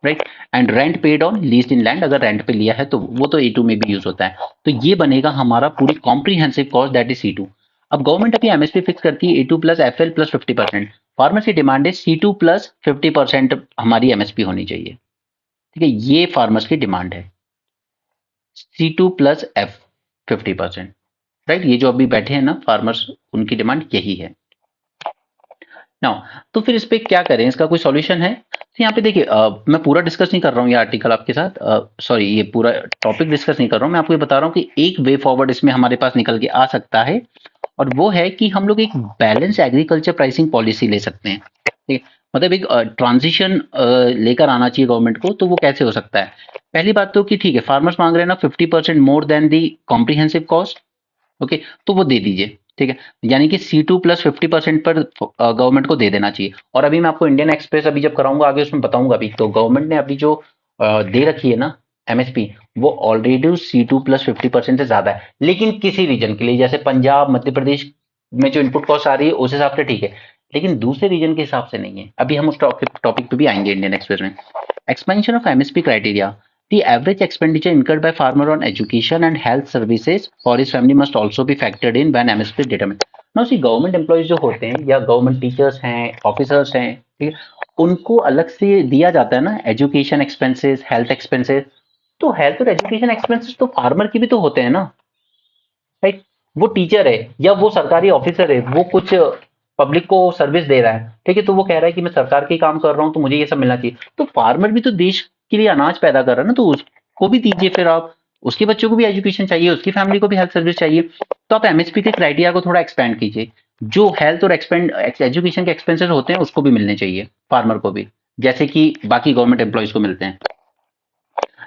right. And rent paid on leased in land, अगर रेंट पे लिया है तो वो तो ए2 में भी यूज होता है। तो ये बनेगा हमारा पूरी comprehensive cost, that is C2. अब गवर्नमेंट अभी एमएसपी फिक्स करती है A2 plus F L plus 50%। Farmers की डिमांड है सी2 प्लस 50% हमारी एमएसपी होनी चाहिए। ठीक है, ये फार्मर्स की डिमांड है, सी2 प्लस एफ 50%, राइट। ये जो अभी बैठे हैं ना फार्मर्स, उनकी डिमांड यही है। नाउ, तो फिर इस पे क्या करें, इसका कोई सॉल्यूशन है? तो यहाँ पे देखिए, मैं पूरा डिस्कस नहीं कर रहा हूँ ये आर्टिकल आपके साथ, सॉरी ये पूरा टॉपिक डिस्कस नहीं कर रहा हूँ, मैं आपको ये बता रहा हूँ कि एक वे फॉरवर्ड इसमें हमारे पास निकल के आ सकता है, और वो है कि हम लोग एक बैलेंस एग्रीकल्चर प्राइसिंग पॉलिसी ले सकते हैं। ठीक है, मतलब एक ट्रांजिशन लेकर आना चाहिए गवर्नमेंट को। तो वो कैसे हो सकता है? पहली बात तो कि ठीक है, फार्मर्स मांग रहे हैं ना 50% मोर देन दी कॉम्प्रिहेंसिव कॉस्ट, ओके, तो वो दे दीजिए। ठीक है, यानी कि सी2 प्लस 50% पर गवर्नमेंट को दे देना चाहिए। और अभी मैं आपको इंडियन एक्सप्रेस अभी जब कराऊंगा आगे उसमें बताऊंगा भी, तो गवर्नमेंट ने अभी जो दे रखी है ना एमएसपी, वो ऑलरेडी सी2 प्लस 50% से ज्यादा है, लेकिन किसी रीजन के लिए, जैसे पंजाब मध्य प्रदेश में जो इनपुट कॉस्ट आ रही है उस हिसाब से ठीक है, लेकिन दूसरे रीजन के हिसाब से नहीं है। अभी हम उस टॉपिक पे भी आएंगे इंडियन एक्सप्रेस में। Expansion of MSP criteria, the average expenditure incurred by farmer on education and health services for his family must also be factored in when MSP is determined. Now see, government employees जो होते हैं या government teachers हैं, officers हैं, ठीक है, उनको अलग से दिया जाता है ना एजुकेशन एक्सपेंसेस, हेल्थ एक्सपेंसेस। तो हेल्थ और एजुकेशन एक्सपेंसेस तो फार्मर की भी तो होते हैं ना, राइट। वो टीचर है या वो सरकारी ऑफिसर है, वो कुछ पब्लिक को सर्विस दे रहा है, ठीक है, तो वो कह रहा है कि मैं सरकार के काम कर रहा हूँ तो मुझे ये सब मिलना चाहिए। तो फार्मर भी तो देश के लिए अनाज पैदा कर रहा है ना, तो उसको भी दीजिए फिर आप, उसके बच्चों को भी एजुकेशन चाहिए, उसकी फैमिली को भी हेल्थ सर्विस चाहिए। तो आप एमएसपी के क्राइटेरिया को थोड़ा एक्सपेंड कीजिए, जो हेल्थ और एक्सपेंड एजुकेशन के एक्सपेंसेस होते हैं उसको भी मिलने चाहिए फार्मर को भी, जैसे कि बाकी गवर्नमेंट एम्प्लॉयज को मिलते हैं।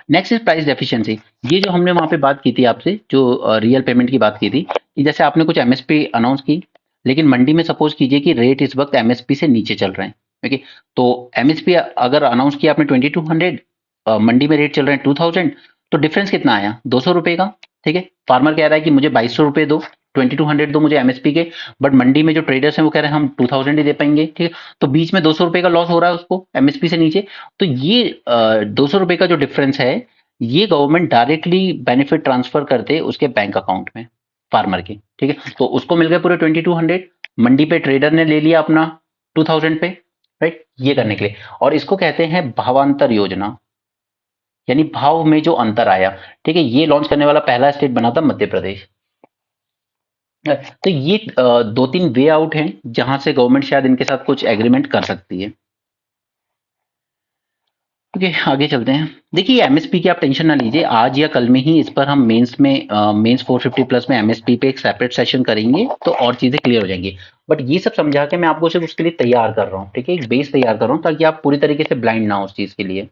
Next is price deficiency. ये जो हमने वहां पे बात की थी आपसे, जो रियल पेमेंट की बात की थी, कि जैसे आपने कुछ एमएसपी अनाउंस की, लेकिन मंडी में सपोज कीजिए कि रेट इस वक्त एमएसपी से नीचे चल रहे हैं, ओके, तो एमएसपी अगर अनाउंस किया आपने 2200, मंडी में रेट चल रहे हैं 2000, तो डिफरेंस कितना आया? 200 रुपए का। ठीक है, फार्मर कह रहा है कि मुझे 2200 रुपए दो, 2200 दो मुझे एमएसपी के, बट मंडी में जो ट्रेडर्स हैं वो कह रहे हैं हम 2000 ही दे पाएंगे। ठीक है, तो बीच में 200 रुपए का लॉस हो रहा है उसको एमएसपी से नीचे। तो ये 200 रुपए का जो डिफरेंस है, ये गवर्नमेंट डायरेक्टली बेनिफिट ट्रांसफर करते उसके बैंक अकाउंट में फार्मर के। ठीक है, तो उसको मिल गए पूरे 2200, मंडी पे ट्रेडर ने ले लिया अपना 2000 पे, राइट, ये करने के लिए। और इसको कहते हैं भावांतर योजना, यानी भाव में जो अंतर आया। ठीक है, ये लॉन्च करने वाला पहला स्टेट बना था मध्य प्रदेश। तो ये दो तीन वे आउट हैं जहां से गवर्नमेंट शायद इनके साथ कुछ एग्रीमेंट कर सकती है। ओके, आगे चलते हैं। देखिए एमएसपी की आप टेंशन ना लीजिए, आज या कल में ही इस पर हम मेंस 450 प्लस में एमएसपी पे एक सेपरेट सेशन करेंगे, तो और चीजें क्लियर हो जाएंगी। बट ये सब समझा के मैं आपको सिर्फ उसके लिए तैयार कर रहा हूँ, ठीक है, एक बेस तैयार कर रहा हूँ ताकि आप पूरी तरीके से ब्लाइंड ना हो उस चीज के लिए।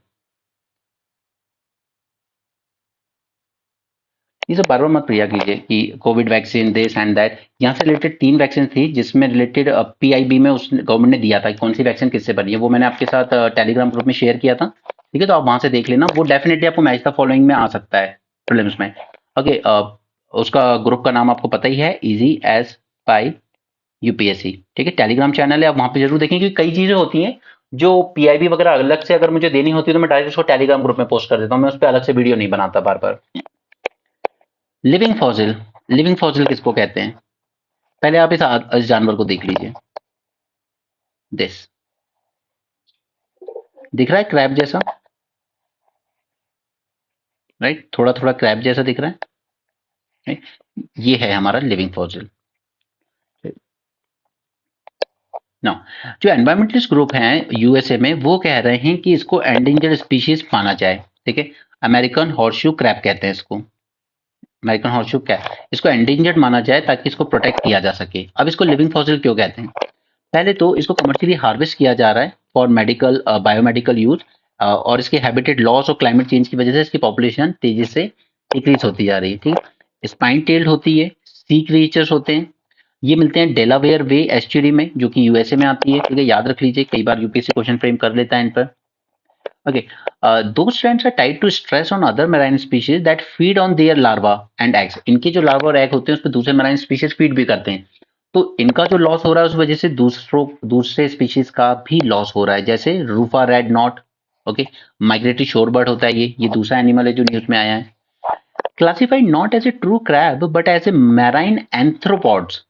ये सब बार बार मत प्रिया कीजिए कि Covid vaccine this and that. यहाँ से रिलेटेड 3 वैक्सीन थी जिसमें रिलेटेड पीआईबी में उस गवर्नमेंट ने दिया था कि कौन सी वैक्सीन किससे बनी है, वो मैंने आपके साथ टेलीग्राम ग्रुप में शेयर किया था। ठीक है, तो आप वहां से देख लेना, वो डेफिनेटली आपको मैच द फॉलोइंग में आ सकता है प्रीलिम्स में। ओके, उसका ग्रुप का नाम आपको पता ही है, इजी एज पाई यूपीएससी। ठीक है, टेलीग्राम चैनल है, आप वहां पे जरूर देखें, क्योंकि कई चीजें होती हैं जो पीआईबी वगैरह अलग से अगर मुझे देनी होती है तो मैं डायरेक्ट उसको टेलीग्राम ग्रुप में पोस्ट कर देता हूँ, मैं उस पर अलग से वीडियो नहीं बनाता बार बार। लिविंग फॉसिल, लिविंग फॉसिल किसको कहते हैं? पहले आप इस जानवर को देख लीजिए, दिस, दिख रहा है क्रैब जैसा, राइट, थोड़ा थोड़ा क्रैब जैसा दिख रहा है, right? ये है हमारा लिविंग फॉसिल। ना, जो एनवायरमेंटलिस्ट ग्रुप हैं यूएसए में, वो कह रहे हैं कि इसको एंडेंजर्ड स्पीशीज माना जाए। ठीक है, अमेरिकन हॉर्सशू क्रैब कहते हैं इसको। अमेरिकन हॉर्सशू कैट, इसको एंडेंजर्ड माना जाए ताकि इसको प्रोटेक्ट किया जा सके। अब इसको लिविंग फॉसिल क्यों कहते हैं? पहले तो इसको कमर्शियली हार्वेस्ट किया जा रहा है फॉर मेडिकल बायोमेडिकल यूज, और इसके हैबिटेट लॉस और क्लाइमेट चेंज की वजह से इसकी पॉपुलेशन तेजी से डिक्रीज होती जा रही है। ठीक, स्पाइन टेल्ड होती है, सी क्रीचर्स होते हैं, ये मिलते हैं डेलावेयर वे एस्चुरी में जो कि यूएसए में आती है। ठीक है, याद रख लीजिए, कई बार यूपीएससी क्वेश्चन फ्रेम कर लेता है इन पर। Okay, those strands are tied to stress on other marine species that feed on their larva and eggs. इनके जो लार्वा और एग होते हैं उस पर दूसरे marine species फीड भी करते हैं, तो इनका जो लॉस हो रहा है उस वजह से दूसरे स्पीशीज का भी लॉस हो रहा है, जैसे रूफा रेड नॉट। ओके, माइग्रेटरी शोरबर्ड होता है, ये दूसरा एनिमल है जो न्यूज में आया है। Classified not as a true crab but as a marine arthropods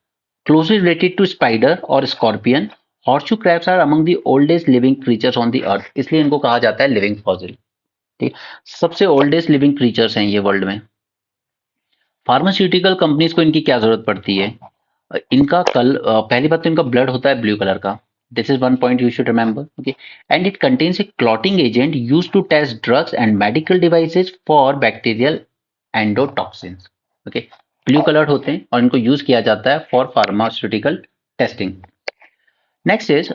closely related to spider or scorpion. Horseshoe crabs are among the oldest living creatures on the earth, इसलिए इनको कहा जाता है लिविंग फॉसिल। ठीक, सबसे ओल्डेस्ट लिविंग क्रीचर्स हैं ये world में। फार्मास्यूटिकल कंपनीज को इनकी क्या जरूरत पड़ती है? इनका पहली बात तो इनका ब्लड होता है ब्लू कलर का, this is one point you should remember. Okay, and it contains a clotting agent used to test drugs and medical devices for bacterial endotoxins. Okay, blue coloured होते हैं और इनको यूज किया जाता है for pharmaceutical testing. Next is,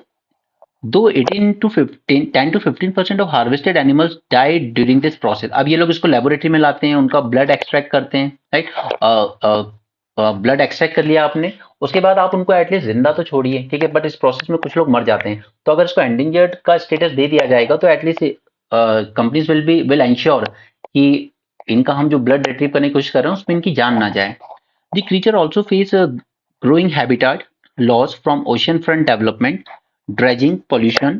दो 18 to 15 10 to 15% of harvested animals died during this process. अब ये लोग इसको लेबोरेटरी में लाते हैं, उनका ब्लड एक्सट्रैक्ट करते हैं, राइट। ब्लड एक्सट्रैक्ट कर लिया आपने, उसके बाद आप उनको एटलीस्ट जिंदा तो छोड़िए, ठीक है, बट इस प्रोसेस में कुछ लोग मर जाते हैं, तो अगर इसको एंडेंजर्ड का स्टेटस दे दिया जाएगा तो एटलीस्ट कंपनीज विल एंश्योर कि इनका हम जो ब्लड रिट्रीव करने की कोशिश कर रहे हैं उसमें इनकी जान ना जाए। The creature also face growing habitat loss from ocean front development, dredging, pollution,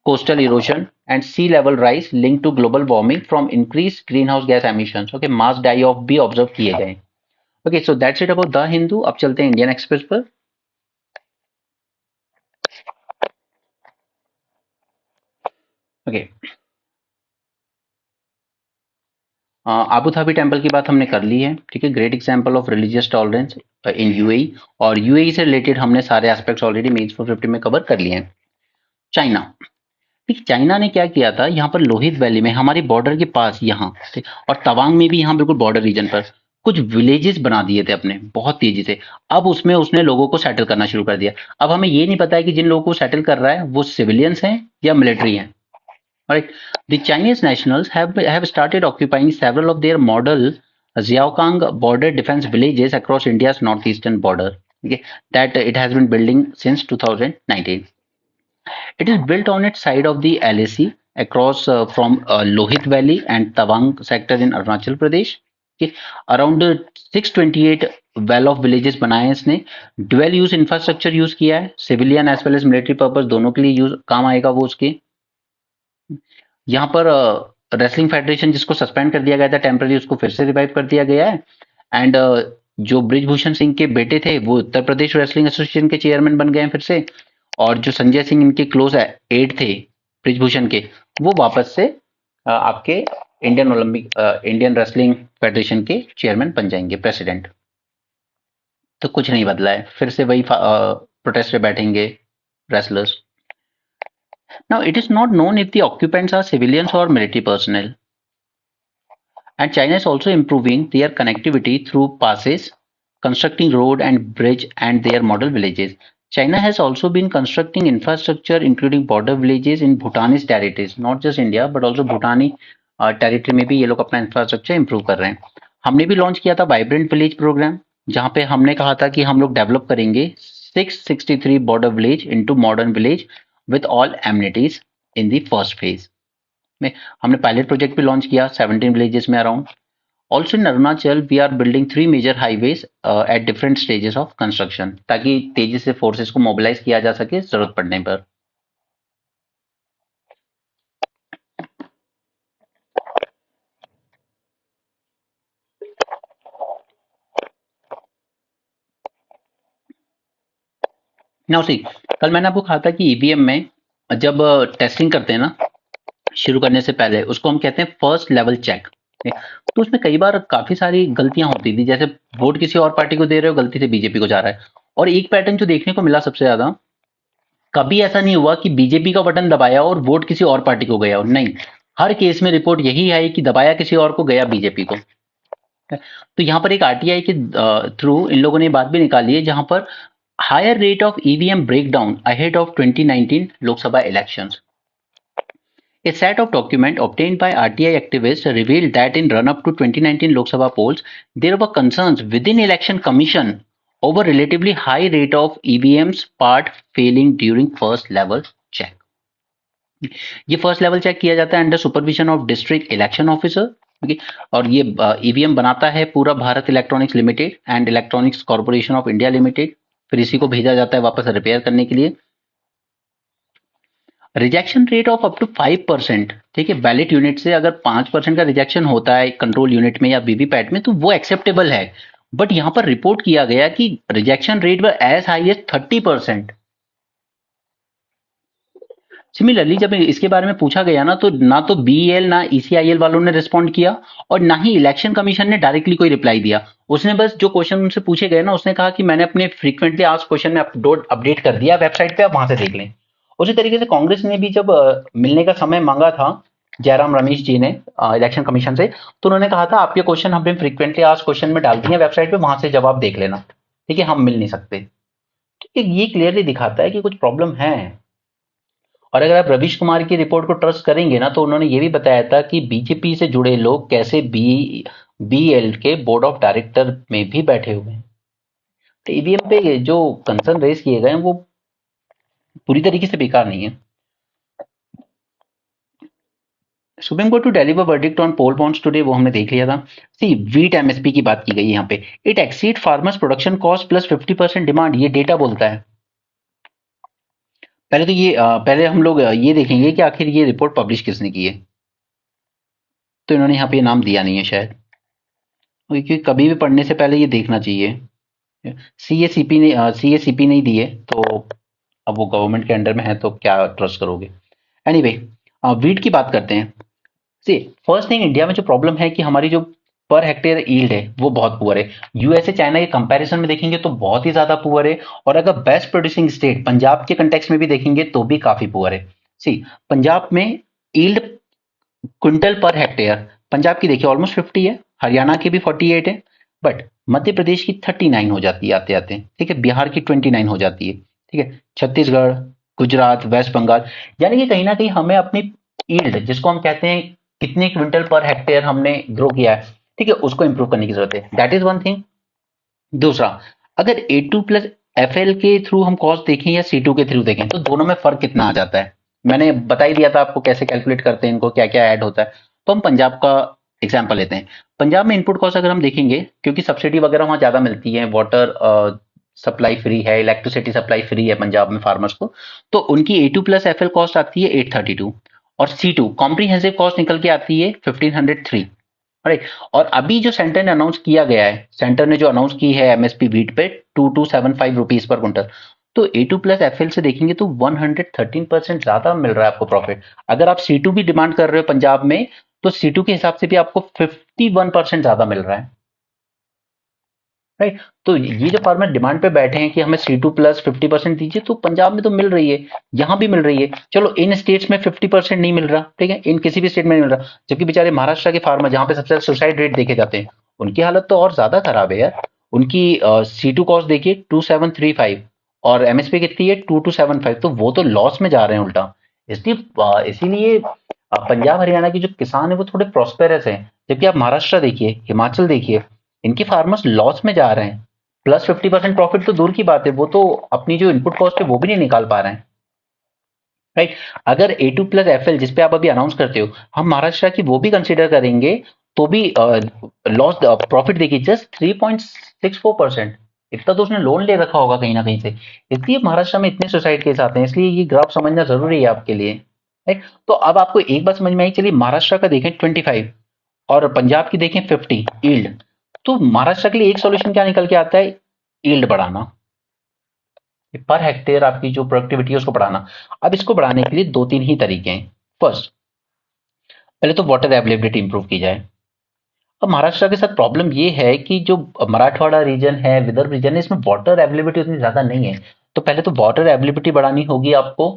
coastal erosion, and sea level rise linked to global warming from increased greenhouse gas emissions. Okay, mass die-off भी observe किए गए। Okay, so that's it about the Hindu. अब चलते हैं Indian express पर। Okay, Abu Dhabi temple की बात हमने कर ली है, ठीक है, great example of religious tolerance in UAE, और यूएई से रिलेटेड हमने सारे एस्पेक्ट्स ऑलरेडी मेंस 450 में कवर कर लिए हैं। चाइना, ठीक, चाइना ने क्या किया था, यहाँ पर लोहित वैली में हमारी बॉर्डर के पास यहाँ, ठीक, और तवांग में भी यहाँ बिल्कुल बॉर्डर रीजन पर कुछ विलेजेस बना दिए थे अपने बहुत तेजी से। अब उसमें उसने लोगों को सेटल करना शुरू कर दिया। अब हमें ये नहीं पता है कि जिन लोगों को सेटल कर रहा है वो सिविलियंस हैं या मिलिट्री हैं। Right. The Chinese nationals have started occupying several of their model Xiaokang border defense villages across India's northeastern border. Okay, that it has been building since 2019. It is built on its side of the LAC across from Lohit Valley and Tawang sector in Arunachal Pradesh. Okay, around 628 well of villages बनाए हैं इसने। Dual use infrastructure use किया है, civilian as well as military purpose दोनों के लिए use काम आएगा वो उसके। यहाँ पर रेसलिंग फेडरेशन जिसको सस्पेंड कर दिया गया था टेम्पररी, उसको फिर से रिवाइव कर दिया गया है। एंड जो ब्रिजभूषण सिंह के बेटे थे वो उत्तर प्रदेश रेसलिंग एसोसिएशन के चेयरमैन बन गए हैं फिर से, और जो संजय सिंह इनके क्लोज एड थे ब्रिजभूषण के, वो वापस से आपके इंडियन रेसलिंग फेडरेशन के चेयरमैन बन जाएंगे, प्रेसिडेंट। तो कुछ नहीं बदला है, फिर से वही प्रोटेस्ट पे बैठेंगे wrestlers. Now, it is not known if the occupants are civilians or military personnel. And China is also improving their connectivity through passes, constructing road and bridge and their model villages. China has also been constructing infrastructure including border villages in Bhutanese territories, not just India but also Bhutani territory में भी ये लोग अपना infrastructure improve कर रहे हैं। हमने भी लॉन्च किया था वाइब्रेंट विलेज प्रोग्राम, जहाँ पे हमने कहा था कि हम लोग डेवलप करेंगे 663 border village into modern village with all amenities in the first phase में। हमने पायलट प्रोजेक्ट भी लॉन्च किया 17 विलेजेस में around. Also in Arunachal we are building 3 major highways at different stages of construction, ताकि तेजी से फोर्सेस को मोबिलाइज किया जा सके जरूरत पड़ने पर। नाउ सी, कल मैंने आपको कहा था कि ईवीएम में जब टेस्टिंग करते हैं ना, शुरू करने से पहले उसको हम कहते हैं फर्स्ट लेवल चेक। तो उसमें कई बार काफी सारी गलतियां होती थी, जैसे वोट किसी और पार्टी को दे रहे हो, गलती से बीजेपी को जा रहा है। और एक पैटर्न जो देखने को मिला सबसे ज्यादा, कभी ऐसा नहीं हुआ कि बीजेपी का बटन दबाया और वोट किसी और पार्टी को गया हो, नहीं, हर केस में रिपोर्ट यही आई कि दबाया किसी और को, गया बीजेपी को। तो यहाँ पर एक आरटीआई के थ्रू इन लोगों ने बात भी निकाली है, जहां पर higher rate of EVM breakdown ahead of 2019 Lok Sabha elections. A set of documents obtained by RTI activists revealed that in run-up to 2019 Lok Sabha polls, there were concerns within Election Commission over relatively high rate of EVMs part failing during first level check. ये first level check किया जाता है under supervision of district election officer. Okay, और ये EVM बनाता है पूरा Bharat electronics limited and electronics corporation of India limited. फिर इसी को भेजा जाता है वापस रिपेयर करने के लिए. Rejection rate of up to 5%. ठीक है, बैलेट यूनिट से अगर 5% का रिजेक्शन होता है कंट्रोल यूनिट में या वीवीपैट में तो वो एक्सेप्टेबल है. बट यहां पर रिपोर्ट किया गया कि rejection rate were as high as 30%. Similarly जब इसके बारे में पूछा गया ना तो बीएल ना ईसीआईएल वालों ने रिस्पॉन्ड किया और ना ही इलेक्शन कमीशन ने डायरेक्टली कोई रिप्लाई दिया. उसने बस जो क्वेश्चन उनसे पूछे गए ना, उसने कहा कि मैंने अपने फ्रीक्वेंटली आस्क्ड क्वेश्चन में अपडेट कर दिया वेबसाइट पे, आप वहां से देख लें. उसी तरीके से कांग्रेस ने भी जब मिलने का समय मांगा था जयराम रमेश जी ने इलेक्शन कमीशन से, तो उन्होंने कहा था आपके क्वेश्चन हमने फ्रीक्वेंटली आस्क्ड क्वेश्चन में डाल दिए वेबसाइट पे, वहां से जवाब देख लेना. ठीक है, हम मिल नहीं सकते. ठीक है, ये क्लियरली दिखाता है कि कुछ प्रॉब्लम है. और अगर आप रवीश कुमार की रिपोर्ट को ट्रस्ट करेंगे ना, तो उन्होंने ये भी बताया था कि बीजेपी से जुड़े लोग कैसे बीएल के बोर्ड ऑफ डायरेक्टर में भी बैठे हुए हैं. तो ईवीएम पे जो कंसर्न रेज किए गए हैं वो पूरी तरीके से बेकार नहीं है. Supreme court to deliver verdict on poll bonds today, वो हमने देख लिया था. सी वीट एमएसपी की बात की गई यहाँ पे. It exceed farmers production cost plus 50% demand, ये डेटा बोलता है. पहले हम लोग ये देखेंगे कि आखिर ये रिपोर्ट पब्लिश किसने की है. तो इन्होंने यहाँ पे नाम दिया नहीं है शायद, क्योंकि कभी भी पढ़ने से पहले ये देखना चाहिए. सीएसीपी नहीं दिए तो अब वो गवर्नमेंट के अंडर में है तो क्या ट्रस्ट करोगे. एनीवे, वीट की बात करते हैं. सी फर्स्ट थिंग, इंडिया में जो प्रॉब्लम है कि हमारी जो पर हेक्टेयर यील्ड है वो बहुत पुअर है. यूएसए चाइना के कंपैरिजन में देखेंगे तो बहुत ही ज्यादा पुअर है. और अगर बेस्ट प्रोड्यूसिंग स्टेट पंजाब के कंटेक्स्ट में भी देखेंगे तो भी काफी पुअर है. सी पंजाब में yield quintal per hectare Punjab की देखिए ऑलमोस्ट 50 है, हरियाणा की भी 48 है, बट मध्य प्रदेश की 39 हो जाती है आते आते. ठीक है, बिहार की 29 हो जाती है. ठीक है, छत्तीसगढ़, गुजरात, वेस्ट बंगाल, यानी कि कहीं ना कहीं हमें अपनी यील्ड, जिसको हम कहते हैं कितने क्विंटल पर हेक्टेयर हमने ग्रो किया है, ठीक है, उसको इंप्रूव करने की जरूरत है. That is one thing. दूसरा, अगर A2 प्लस FL के थ्रू हम कॉस्ट देखें या C2 के थ्रू देखें तो दोनों में फर्क कितना आ जाता है. मैंने बता ही दिया था आपको कैसे कैलकुलेट करते हैं इनको, क्या क्या ऐड होता है. तो हम पंजाब का एग्जाम्पल लेते हैं. पंजाब में इनपुट कॉस्ट अगर हम देखेंगे, क्योंकि सब्सिडी वगैरह वहां ज्यादा मिलती है, वाटर सप्लाई फ्री है, इलेक्ट्रिसिटी सप्लाई फ्री है पंजाब में फार्मर्स को, तो उनकी A2 प्लस FL कॉस्ट आती है 832 और C2 कॉम्प्रीहेंसिव कॉस्ट निकल के आती है 1503. राइट, और अभी जो सेंटर ने अनाउंस किया गया है, सेंटर ने जो अनाउंस की है एमएसपी वीट पे 2275 रुपीज पर क्विंटल, तो A2 प्लस FL से देखेंगे तो 113% ज्यादा मिल रहा है आपको प्रॉफिट. अगर आप C2 भी डिमांड कर रहे हो पंजाब में तो C2 के हिसाब से भी आपको 51% ज्यादा मिल रहा है. राइट, तो ये जो फार्मर डिमांड पे बैठे हैं कि हमें C2 प्लस 50% दीजिए, तो पंजाब में तो मिल रही है, यहां भी मिल रही है. चलो इन स्टेट्स में 50% नहीं मिल रहा, ठीक है, इन किसी भी स्टेट में नहीं मिल रहा, जबकि बेचारे महाराष्ट्र के फार्मर जहां पे सबसे ज्यादा सुसाइड रेट देखे जाते हैं, उनकी हालत तो और ज्यादा खराब है यार. उनकी C2 कॉस्ट देखिए 2735 और एमएसपी कितनी है 2275, तो वो तो लॉस में जा रहे हैं उल्टा. इसीलिए पंजाब हरियाणा की जो किसान है वो थोड़े प्रॉस्पेरस हैं, जबकि आप महाराष्ट्र देखिए, हिमाचल देखिए, इनकी फार्मर्स लॉस में जा रहे हैं. प्लस 50% प्रॉफिट तो दूर की बात है, वो तो अपनी जो इनपुट कॉस्ट है वो भी नहीं निकाल पा रहे हैं. राइट, अगर A2 प्लस FL जिसपे आप अभी अनाउंस करते हो, हम महाराष्ट्र की वो भी कंसिडर करेंगे तो भी लॉस प्रॉफिट देखिए जस्ट 3.64%. इतना तो उसने लोन ले रखा होगा कहीं ना कहीं से, इसलिए महाराष्ट्र में इतने सुसाइड केस आते हैं. इसलिए ये ग्राफ समझना जरूरी है आपके लिए. राइट, तो अब आपको एक बात समझ में आई. चलिए महाराष्ट्र का देखें 25 और पंजाब की देखें 50 यील्ड, तो महाराष्ट्र के लिए एक सॉल्यूशन क्या निकल के आता है, यील्ड बढ़ाना, पर हेक्टेयर आपकी जो प्रोडक्टिविटी है उसको बढ़ाना. अब इसको बढ़ाने के लिए दो तीन ही तरीके हैं. फर्स्ट, पहले तो वाटर अवेलेबिलिटी इंप्रूव की जाए. अब महाराष्ट्र के साथ प्रॉब्लम ये है कि जो मराठवाड़ा रीजन है, विदर्भ रीजन है, इसमें वाटर अवेलेबिलिटी उतनी ज्यादा नहीं है. तो पहले तो वाटर अवेलेबिलिटी बढ़ानी होगी आपको,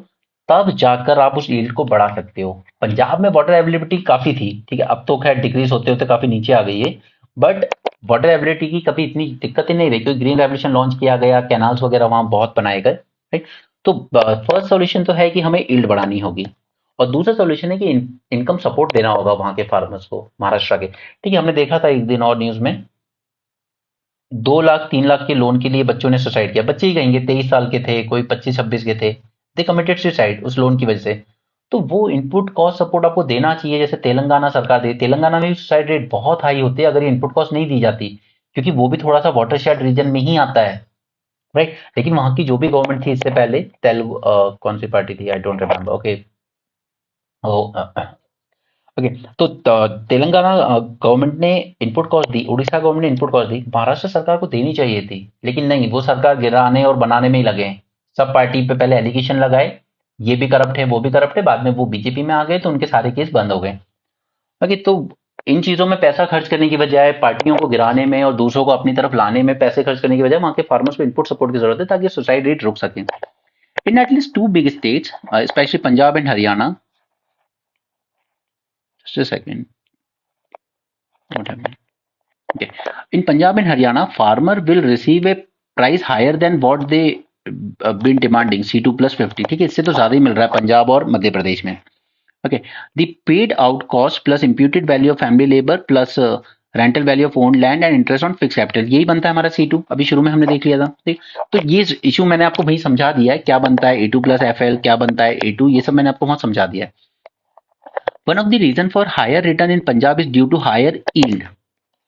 तब जाकर आप उस यील्ड को बढ़ा सकते हो. पंजाब में वाटर अवेलेबिलिटी काफी थी, ठीक है, अब तो खैर डिक्रीज होते होते काफी नीचे आ गई है, बट वाटर एबिलिटी की कभी इतनी दिक्कत ही नहीं रही, क्योंकि ग्रीन रेवोल्यूशन लॉन्च किया गया, कैनाल्स वगैरह वहां बहुत बनाए गए, राइट। तो फर्स्ट सॉल्यूशन तो है कि हमें यील्ड बढ़ानी होगी, और दूसरा सॉल्यूशन है कि इनकम सपोर्ट देना होगा वहां के फार्मर्स को, महाराष्ट्र के। ठीक है, हमने देखा था एक दिन और न्यूज में 2 लाख 3 लाख के लोन के लिए बच्चों ने सुसाइड किया, बच्चे ही कहेंगे, 23 साल के थे, कोई 25-26 के थे, दे कमिटेड सुसाइड उस लोन की वजह से। तो वो इनपुट कॉस्ट सपोर्ट आपको देना चाहिए, जैसे तेलंगाना सरकार दे, तेलंगाना में भी सुसाइड रेट बहुत हाई होते हैं अगर ये इनपुट कॉस्ट नहीं दी जाती, क्योंकि वो भी थोड़ा सा वाटरशेड रीजन में ही आता है, राइट। लेकिन वहां की जो भी गवर्नमेंट थी इससे पहले, तेलुगु कौन सी पार्टी थी, I don't remember, okay. Okay, तो तेलंगाना गवर्नमेंट ने इनपुट कॉस्ट दी, उड़ीसा गवर्नमेंट ने इनपुट कॉस्ट दी, महाराष्ट्र सरकार को देनी चाहिए थी, लेकिन नहीं, वो सरकार गिराने और बनाने में ही लगे हैं। सब पार्टी पे पहले एलिगेशन लगाए, ये भी करप्ट है, वो भी करप्ट है, बाद में वो बीजेपी में आ गए तो उनके सारे केस बंद हो गए। ओके, तो इन चीजों में पैसा खर्च करने की बजाय, पार्टियों को गिराने में और दूसरों को अपनी तरफ लाने में पैसे खर्च करने की बजाय, वहां के फार्मर्स को इनपुट सपोर्ट की जरूरत है, ताकि सुसाइड रेट रुक सके। In at least 2 big states, specially Punjab and Haryana, just a second, what happened? Okay. In Punjab and Haryana, farmer will receive a price higher than what they been demanding, C2 plus 50। ठीक है, इससे तो ज्यादा ही मिल रहा है पंजाब और मध्य प्रदेश में। Okay, the paid out cost plus imputed value of family labour plus rental value of own land and interest on fix capital, यही बनता है हमारा C2। अभी शुरू में हमने देख लिया था, ठीक। तो ये इशू मैंने आपको भाई समझा दिया है, क्या बनता है A2 प्लस FL, क्या बनता है A2, ये सब मैंने आपको वहां समझा दिया है। One of the reason for higher return in Punjab is due to higher yield.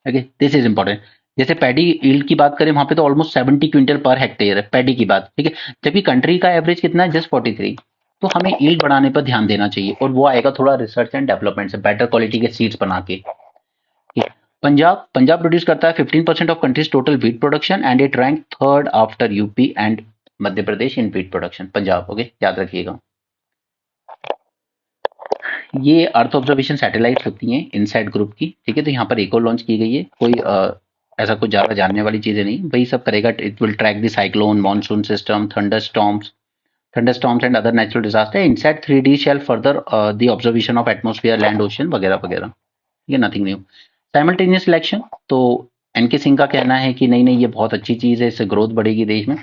Okay, this is important. जैसे पैडी ईल्ड की बात करें, वहां पे तो ऑलमोस्ट 70 क्विंटल पर हेक्टेयर है पैडी की बात, ठीक है, जबकि कंट्री का एवरेज कितना है, जस्ट 43। तो हमें ईल्ड बढ़ाने पर ध्यान देना चाहिए, और वो आएगा थोड़ा रिसर्च एंड डेवलपमेंट से, बेटर क्वालिटी के सीड्स बना के। ठीक है। पंजाब पंजाब प्रोड्यूस करता है 15% of countries total wheat production, and it rank third after UP and Madhya Pradesh in wheat production, Punjab. Okay, याद रखिएगा। ये अर्थ ऑब्जर्वेशन सैटेलाइट होती हैं इनसैट ग्रुप की, ठीक है। तो यहाँ पर एक और लॉन्च की गई है, कोई ऐसा कुछ ज्यादा जानने वाली चीजें नहीं, वही सब करेगा। It will track the cyclone, monsoon system, thunderstorms and other natural disaster. INSAT 3D shall further the observation of atmosphere, land, ocean वगैरह वगैरह। ये नथिंग न्यू। साइमल्टेनियस सिलेक्शन, तो एनके सिंह का कहना है कि नहीं नहीं, ये बहुत अच्छी चीज है, इससे ग्रोथ बढ़ेगी देश में।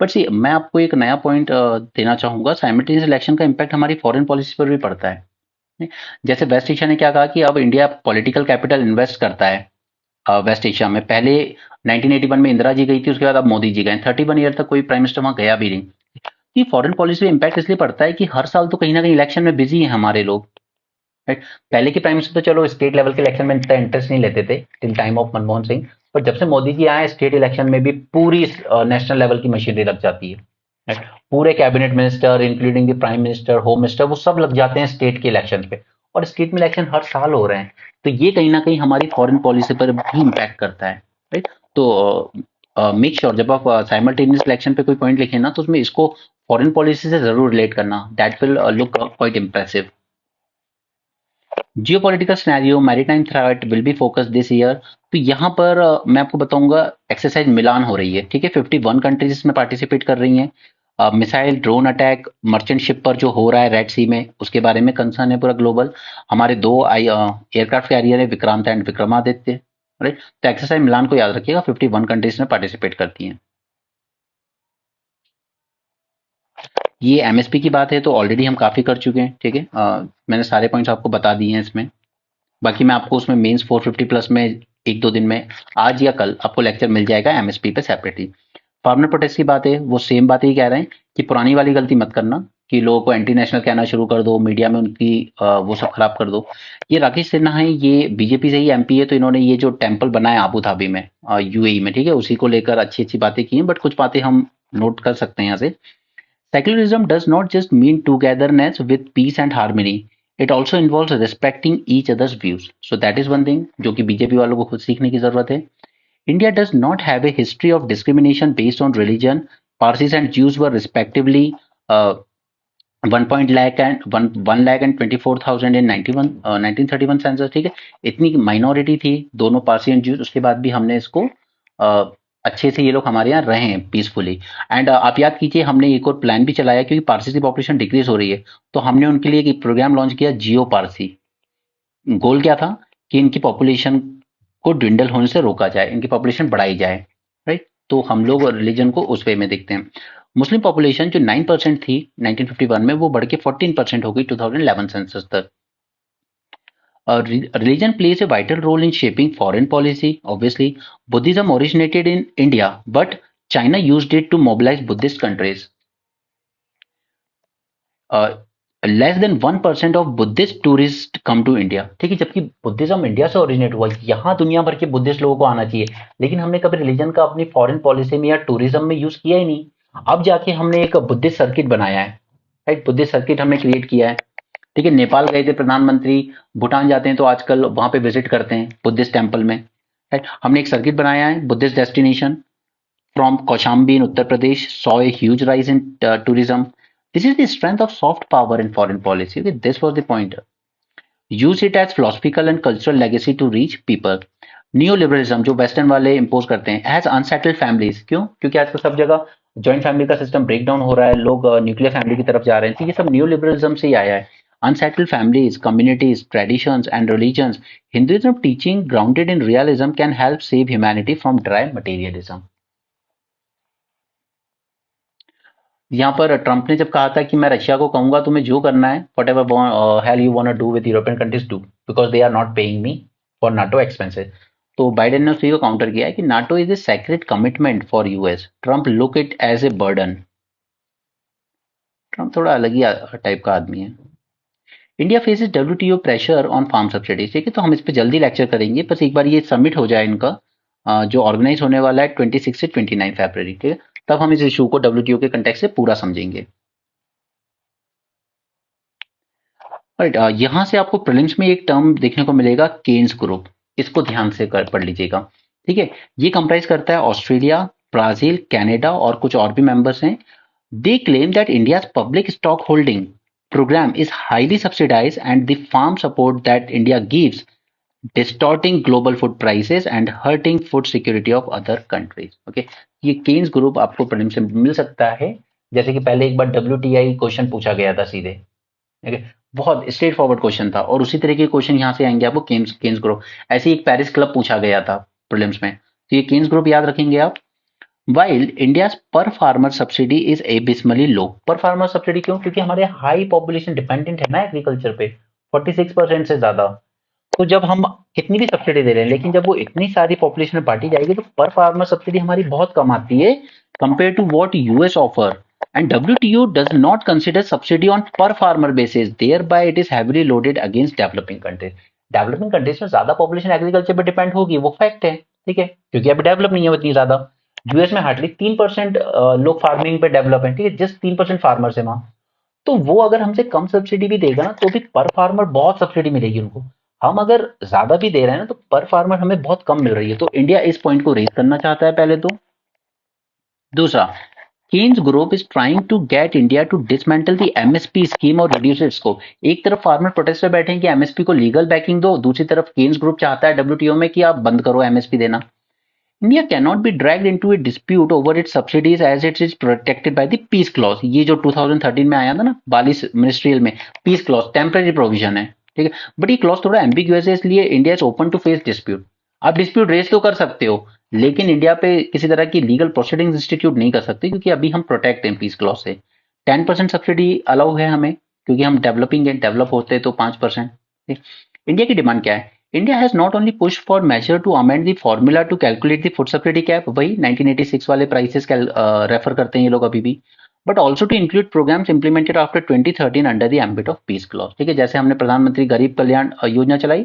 बट सी, मैं आपको एक नया पॉइंट देना चाहूंगा, साइमल्टेनियस सिलेक्शन का इम्पैक्ट हमारी फॉरेन पॉलिसी पर भी पड़ता है। जैसे वेस्ट एशिया ने क्या कहा कि अब इंडिया पॉलिटिकल कैपिटल इन्वेस्ट करता है वेस्ट एशिया में। पहले 1981 में इंदिरा जी गई थी, उसके बाद अब मोदी जी गए, 31 ईयर तक कोई प्राइम मिनिस्टर वहां गया भी नहीं। ये फॉरेन पॉलिसी में इम्पैक्ट इसलिए पड़ता है कि हर साल तो कहीं ना कहीं इलेक्शन में बिजी है हमारे लोग, राइट। पहले के प्राइम मिनिस्टर तो चलो स्टेट लेवल के इलेक्शन में इतना इंटरेस्ट नहीं लेते थे till time of Manmohan Singh, पर जब से मोदी जी आए, स्टेट इलेक्शन में भी पूरी नेशनल लेवल की मशीनरी लग जाती है, राइट। पूरे cabinet minister including the prime minister, home minister, वो सब लग जाते हैं स्टेट के इलेक्शन पे, और स्टेट में इलेक्शन हर साल हो रहे हैं। तो ये कहीं ना कहीं हमारी फॉरेन पॉलिसी पर भी इम्पैक्ट करता है, राइट। तो मेक श्योर जब आप साइमल्टेनियस इलेक्शन पे कोई पॉइंट लिखें ना, तो उसमें इसको फॉरेन पॉलिसी से जरूर रिलेट करना, that will look quite impressive. Geopolitical scenario, maritime threat will be focus this year. तो यहाँ पर मैं आपको बताऊंगा, एक्सरसाइज मिलान हो रही है, ठीक है। 51 कंट्रीज इसमें पार्टिसिपेट कर रही हैं। Missile drone attack merchant ship पर जो हो रहा है रेड सी में, उसके बारे में कंसर्न है पूरा ग्लोबल। हमारे 2 एयरक्राफ्ट कैरियर है, विक्रांत एंड विक्रमादित्य, राइट। तो एक्सरसाइज मिलान को याद रखिएगा, 51 कंट्रीज में पार्टिसिपेट करती हैं। ये एमएसपी की बात है, तो ऑलरेडी हम काफी कर चुके हैं, ठीक है। मैंने सारे पॉइंट्स आपको बता दिए हैं इसमें। बाकी मैं आपको उसमें मेंस 450 प्लस में 1-2 दिन में, आज या कल आपको लेक्चर मिल जाएगा एमएसपी पे सेपरेटली। फार्मर प्रोटेस्ट की बात है, वो सेम बात ही कह रहे हैं कि पुरानी वाली गलती मत करना कि लोगों को एंटी नेशनल कहना शुरू कर दो, मीडिया में उनकी वो सब खराब कर दो। ये राकेश सिन्हा है, ये बीजेपी से ही एमपी है, तो इन्होंने ये जो टेम्पल बनाया अबू धाबी में, यूएई में, ठीक है, उसी को लेकर अच्छी अच्छी बातें की हैं, बट कुछ बातें हम नोट कर सकते हैं यहाँ से। Secularism does not just mean togetherness with peace and harmony. It also involves respecting each other's views. So that is one thing जो कि बीजेपी वालों को खुद सीखने की जरूरत है. India does not have a history of discrimination based on religion. Parsis and Jews were respectively 1 lakh and 1 lakh and 24,000 in 1931 census, ठीक है। इतनी माइनॉरिटी थी दोनों, पारसी एंड ज्यूज, उसके बाद भी हमने इसको अच्छे से ये लोग हमारे यहाँ रहे हैं पीसफुली। एंड आप याद कीजिए, हमने एक और प्लान भी चलाया, क्योंकि पारसी की पॉपुलेशन डिक्रीज हो रही है, तो हमने उनके लिए एक प्रोग्राम लॉन्च किया, जियो पारसी। गोल क्या था कि इनकी पॉपुलेशन को ड्विंडल होने से रोका जाए, इनकी पॉपुलेशन बढ़ाई जाए, राइट। तो हम लोग रिलीजन को उस वे में देखते हैं। मुस्लिम पॉपुलेशन जो 9% थी 1951 में, वो बढ़ के 14% हो गई 2011 सेंसस तक। Religion plays a vital role in shaping foreign policy. Obviously, Buddhism originated in India, but China used it to mobilize Buddhist countries. Uh, Less than 1% of Buddhist tourists come to India. ठीक है, जबकि Buddhism India से originate हुआ, यहाँ दुनिया भर के Buddhist लोगों को आना चाहिए, लेकिन हमने कभी रिलीजन का अपनी फॉरेन पॉलिसी में या टूरिज्म में यूज किया ही नहीं। अब जाके हमने एक बुद्धिस्ट सर्किट बनाया है, राइट, बुद्धिस्ट सर्किट हमने क्रिएट किया है। ठीक है, नेपाल गए थे प्रधानमंत्री, भूटान जाते हैं तो आजकल वहां पे विजिट करते हैं बुद्धिस्ट टेम्पल में, राइट। हमने एक सर्किट बनाया है, Buddhist destination from Kaushambi in Uttar Pradesh saw a huge rise in tourism. This is the strength of soft power in foreign policy. Okay, this was the point. Use it as philosophical and cultural legacy to reach people. Neoliberalism जो western वाले impose करते हैं, has unsettled families. क्यों? क्योंकि आजकल सब जगह joint family का सिस्टम ब्रेक डाउन हो रहा है, लोग न्यूक्लियर फैमिली की तरफ जा रहे हैं, तो ये सब न्यूलिबरलिज्म से ही आया है। Unsettled families, communities, traditions, and religions. Hinduism teaching grounded in realism can help save humanity from dry materialism. यहाँ पर ट्रंप ने जब कहा था कि मैं रशिया को कहूंगा तुम्हें जो करना है, whatever hell you want to do with European countries do, because they are not paying me for NATO expenses. तो बाइडेन ने उसी को काउंटर किया है कि NATO is a sacred commitment for US, Trump look it as a burden. Trump थोड़ा अलग ही टाइप का आदमी है। India faces WTO pressure on farm subsidies. ठीक है, तो हम इस पे जल्दी लेक्चर करेंगे, बस एक बार ये सबमिट हो जाए इनका, जो ऑर्गेनाइज होने वाला है 26 से 29 फरवरी। ठीक है, तब हम इस इशू को डब्ल्यूटीओ के कंटेक्स्ट से पूरा समझेंगे। राइट, यहाँ से आपको प्रीलिम्स में एक टर्म देखने को मिलेगा, केन्स ग्रुप, इसको ध्यान से पढ़ लीजिएगा। ठीक है, ये कंप्राइज करता है ऑस्ट्रेलिया, ब्राजील, कनाडा और कुछ और भी मेंबर्स हैं। They claim that India's public stock holding program is highly subsidized and the farm support that India gives distorting global food prices and hurting food security of other countries. Okay, ये Keynes group आपको prelim से मिल सकता है, जैसे कि पहले एक बार WTI question पूछा गया था सीधे। okay? बहुत स्ट्रेट फॉरवर्ड क्वेश्चन था, और उसी तरह के क्वेश्चन यहाँ से आएंगे आपको केन्स ग्रुप। ऐसे ही एक पेरिस क्लब पूछा गया था प्रीलिम्स में, तो ये केन्स ग्रुप याद रखेंगे आप। While India's per farmer subsidy is abysmally low. पर फार्मर सब्सिडी क्यों? क्योंकि हमारे हाई पॉपुलेशन डिपेंडेंट है ना एग्रीकल्चर पे, 46% से ज्यादा। तो जब हम कितनी भी सब्सिडी दे रहे हैं, लेकिन जब वो इतनी सारी पॉपुलेशन में बांटी जाएगी तो पर फार्मर सब्सिडी हमारी बहुत कम आती है compare to what US offer. And WTO does not consider subsidy on per farmer basis, thereby it is heavily loaded against developing countries. Developing countries में ज्यादा पॉपुलेशन एग्रीकल्चर पे डिपेंड होगी, वो फैक्ट है। ठीक है, क्योंकि अभी डेवलप नहीं है उतनी ज्यादा। यूएस में हार्डली 3% लोग फार्मिंग पे डेवलप है, ठीक है, जस्ट 3% फार्मर्स है वहां। तो वो अगर हमसे कम सब्सिडी भी देगा ना, तो भी पर फार्मर बहुत सब्सिडी मिलेगी उनको। हम अगर ज्यादा भी दे रहे हैं ना, तो पर फार्मर हमें बहुत कम मिल रही है। तो इंडिया इस पॉइंट को रेज करना चाहता है पहले तो। दूसरा, Cairns group is trying to get India to dismantle the MSP scheme और रिड्यूस इट्स स्कोप। एक तरफ फार्मर प्रोटेस्ट पे बैठे हैं कि एमएसपी को लीगल बैकिंग दो, दूसरी तरफ केन्स ग्रुप चाहता है डब्ल्यूटीओ में कि आप बंद करो एमएसपी देना। India cannot be dragged into a dispute over its subsidies as it is protected by the peace clause. ये जो 2013 में आया था ना बाली मिनिस्ट्रियल में, पीस क्लॉज टेम्पररी प्रोविजन है, ठीक है, बट ये क्लॉज थोड़ा एम्बिग्यूअस है, इसलिए India is open to face dispute. आप डिस्प्यूट रेज तो कर सकते हो, लेकिन इंडिया पे किसी तरह की लीगल प्रोसीडिंग्स इंस्टीट्यूट नहीं कर सकते, क्योंकि अभी हम प्रोटेक्ट हैं पीस क्लॉज से। 10% सब्सिडी अलाउ है हमें, क्योंकि हम डेवलपिंग है, डेवलप होते हैं तो 5%। इंडिया की डिमांड क्या है? India has not only pushed for measure to amend the formula to calculate the food subsidy cap, वही 1986 वाले प्राइसेस रेफर करते हैं ये लोग अभी भी, but also to include programs implemented after 2013 under the ambit of peace clause। ठीक है, जैसे हमने प्रधानमंत्री गरीब कल्याण योजना चलाई,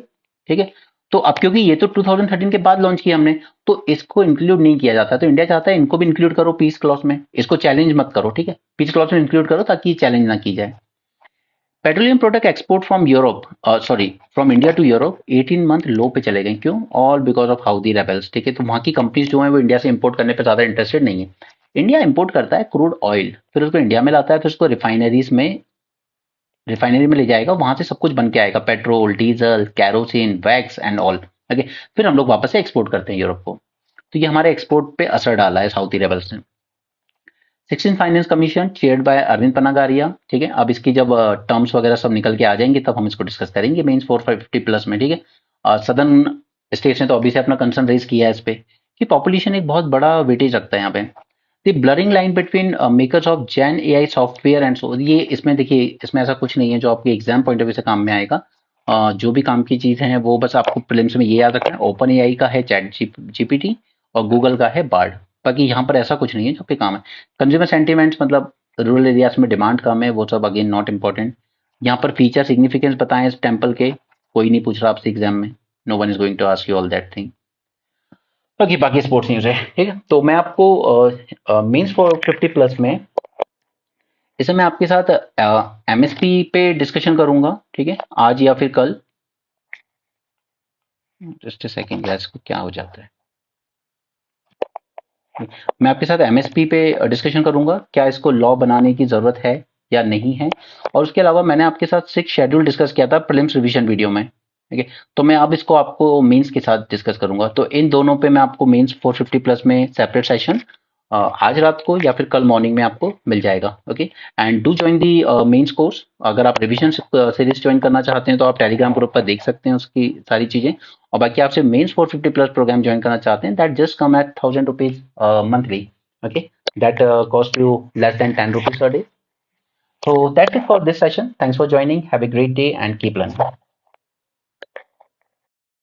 ठीक है, तो अब क्योंकि ये तो 2013 के बाद लॉन्च किया हमने, तो इसको इंक्लूड नहीं किया जाता, तो इंडिया चाहता है इनको भी इंक्लूड करो पीस क्लॉज में, इसको चैलेंज मत करो, ठीक है, पीस क्लॉज में इंक्लूड करो ताकि चैलेंज ना की जाए। Petroleum product export from Europe, from India to Europe 18 month low पे चले गए। क्यों? All because of Houthi rebels. ठीक है, तो वहां की कंपनीज जो है वो इंडिया से इंपोर्ट करने पे ज्यादा इंटरेस्टेड नहीं है। इंडिया इंपोर्ट करता है क्रूड ऑयल, फिर उसको इंडिया में लाता है, फिर उसको रिफाइनरी में ले जाएगा, वहां से सब कुछ बन के आएगा, petrol, diesel, kerosene, wax and all. Okay, फिर हम लोग वापस से एक्सपोर्ट करते हैं यूरोप को। तो ये हमारे एक्सपोर्ट पे असर डाला है साउदी रेबल्स ने। 16 finance commission chaired by Arvind Panagariya. ठीक है, अब इसकी जब टर्म्स वगैरह सब निकल के आ जाएंगे तब हम इसको डिस्कस करेंगे मेंस 450 प्लस में। ठीक है, सदन स्टेट्स ने तो अभी से अपना कंसर्न रेज किया है इस पे कि पॉपुलेशन एक बहुत बड़ा वेटेज रखता है यहाँ पे। The blurring line between makers of Jain AI software and so, ये इसमें देखिए इसमें ऐसा कुछ नहीं है जो आपके एग्जाम पॉइंट ऑफ व्यू से काम में आएगा। जो भी काम की चीजें हैं वो बस आपको प्रीलिम्स में ये याद रखना है, ओपन एआई का है चैट जीपीटी और गूगल का है बार्ड। बाकी यहाँ पर ऐसा कुछ नहीं है जो आपके काम है। कंज्यूमर सेंटिमेंट्स मतलब रूरल एरियाज में डिमांड कम है, वो सब अगेन नॉट इम्पॉर्टेंट। यहाँ पर फीचर सिग्निफिकेंस बताएं इस टेम्पल के, कोई नहीं पूछ रहा आपसे एग्जाम में, no one is going to ask you all that thing. बाकी बाकी स्पोर्ट्स न्यूज है, ठीक है। तो मैं आपको मेंस फॉर 50 प्लस में इसे मैं आपके साथ एमएसपी पे डिस्कशन करूंगा, ठीक है, आज या फिर कल। जस्ट अ सेकंड यार, इसको क्या हो जाता है। मैं आपके साथ एमएसपी पे डिस्कशन करूंगा, क्या इसको लॉ बनाने की जरूरत है या नहीं है। और उसके अलावा मैंने आपके साथ 6 शेड्यूल डिस्कस किया था प्रीलिम्स रिवीजन वीडियो में, ठीक है। तो मैं अब इसको आपको मेंस के साथ डिस्कस करूंगा। तो इन दोनों पे मैं आपको मेंस 450 प्लस में सेपरेट सेशन आज रात को या फिर कल मॉर्निंग में आपको मिल जाएगा, okay. And do join the mains course. अगर आप रिवीजन सीरीज ज्वाइन करना चाहते हैं तो आप टेलीग्राम ग्रुप पर देख सकते हैं उसकी सारी चीजें। और बाकी आपसे मेंस 450 प्लस प्रोग्राम ज्वाइन करना चाहते हैं, that just come at 1000 rupees monthly, okay, that cost you less than 10 rupees a day. So that's it for this session. Thanks for joining. Have a great day and keep learning.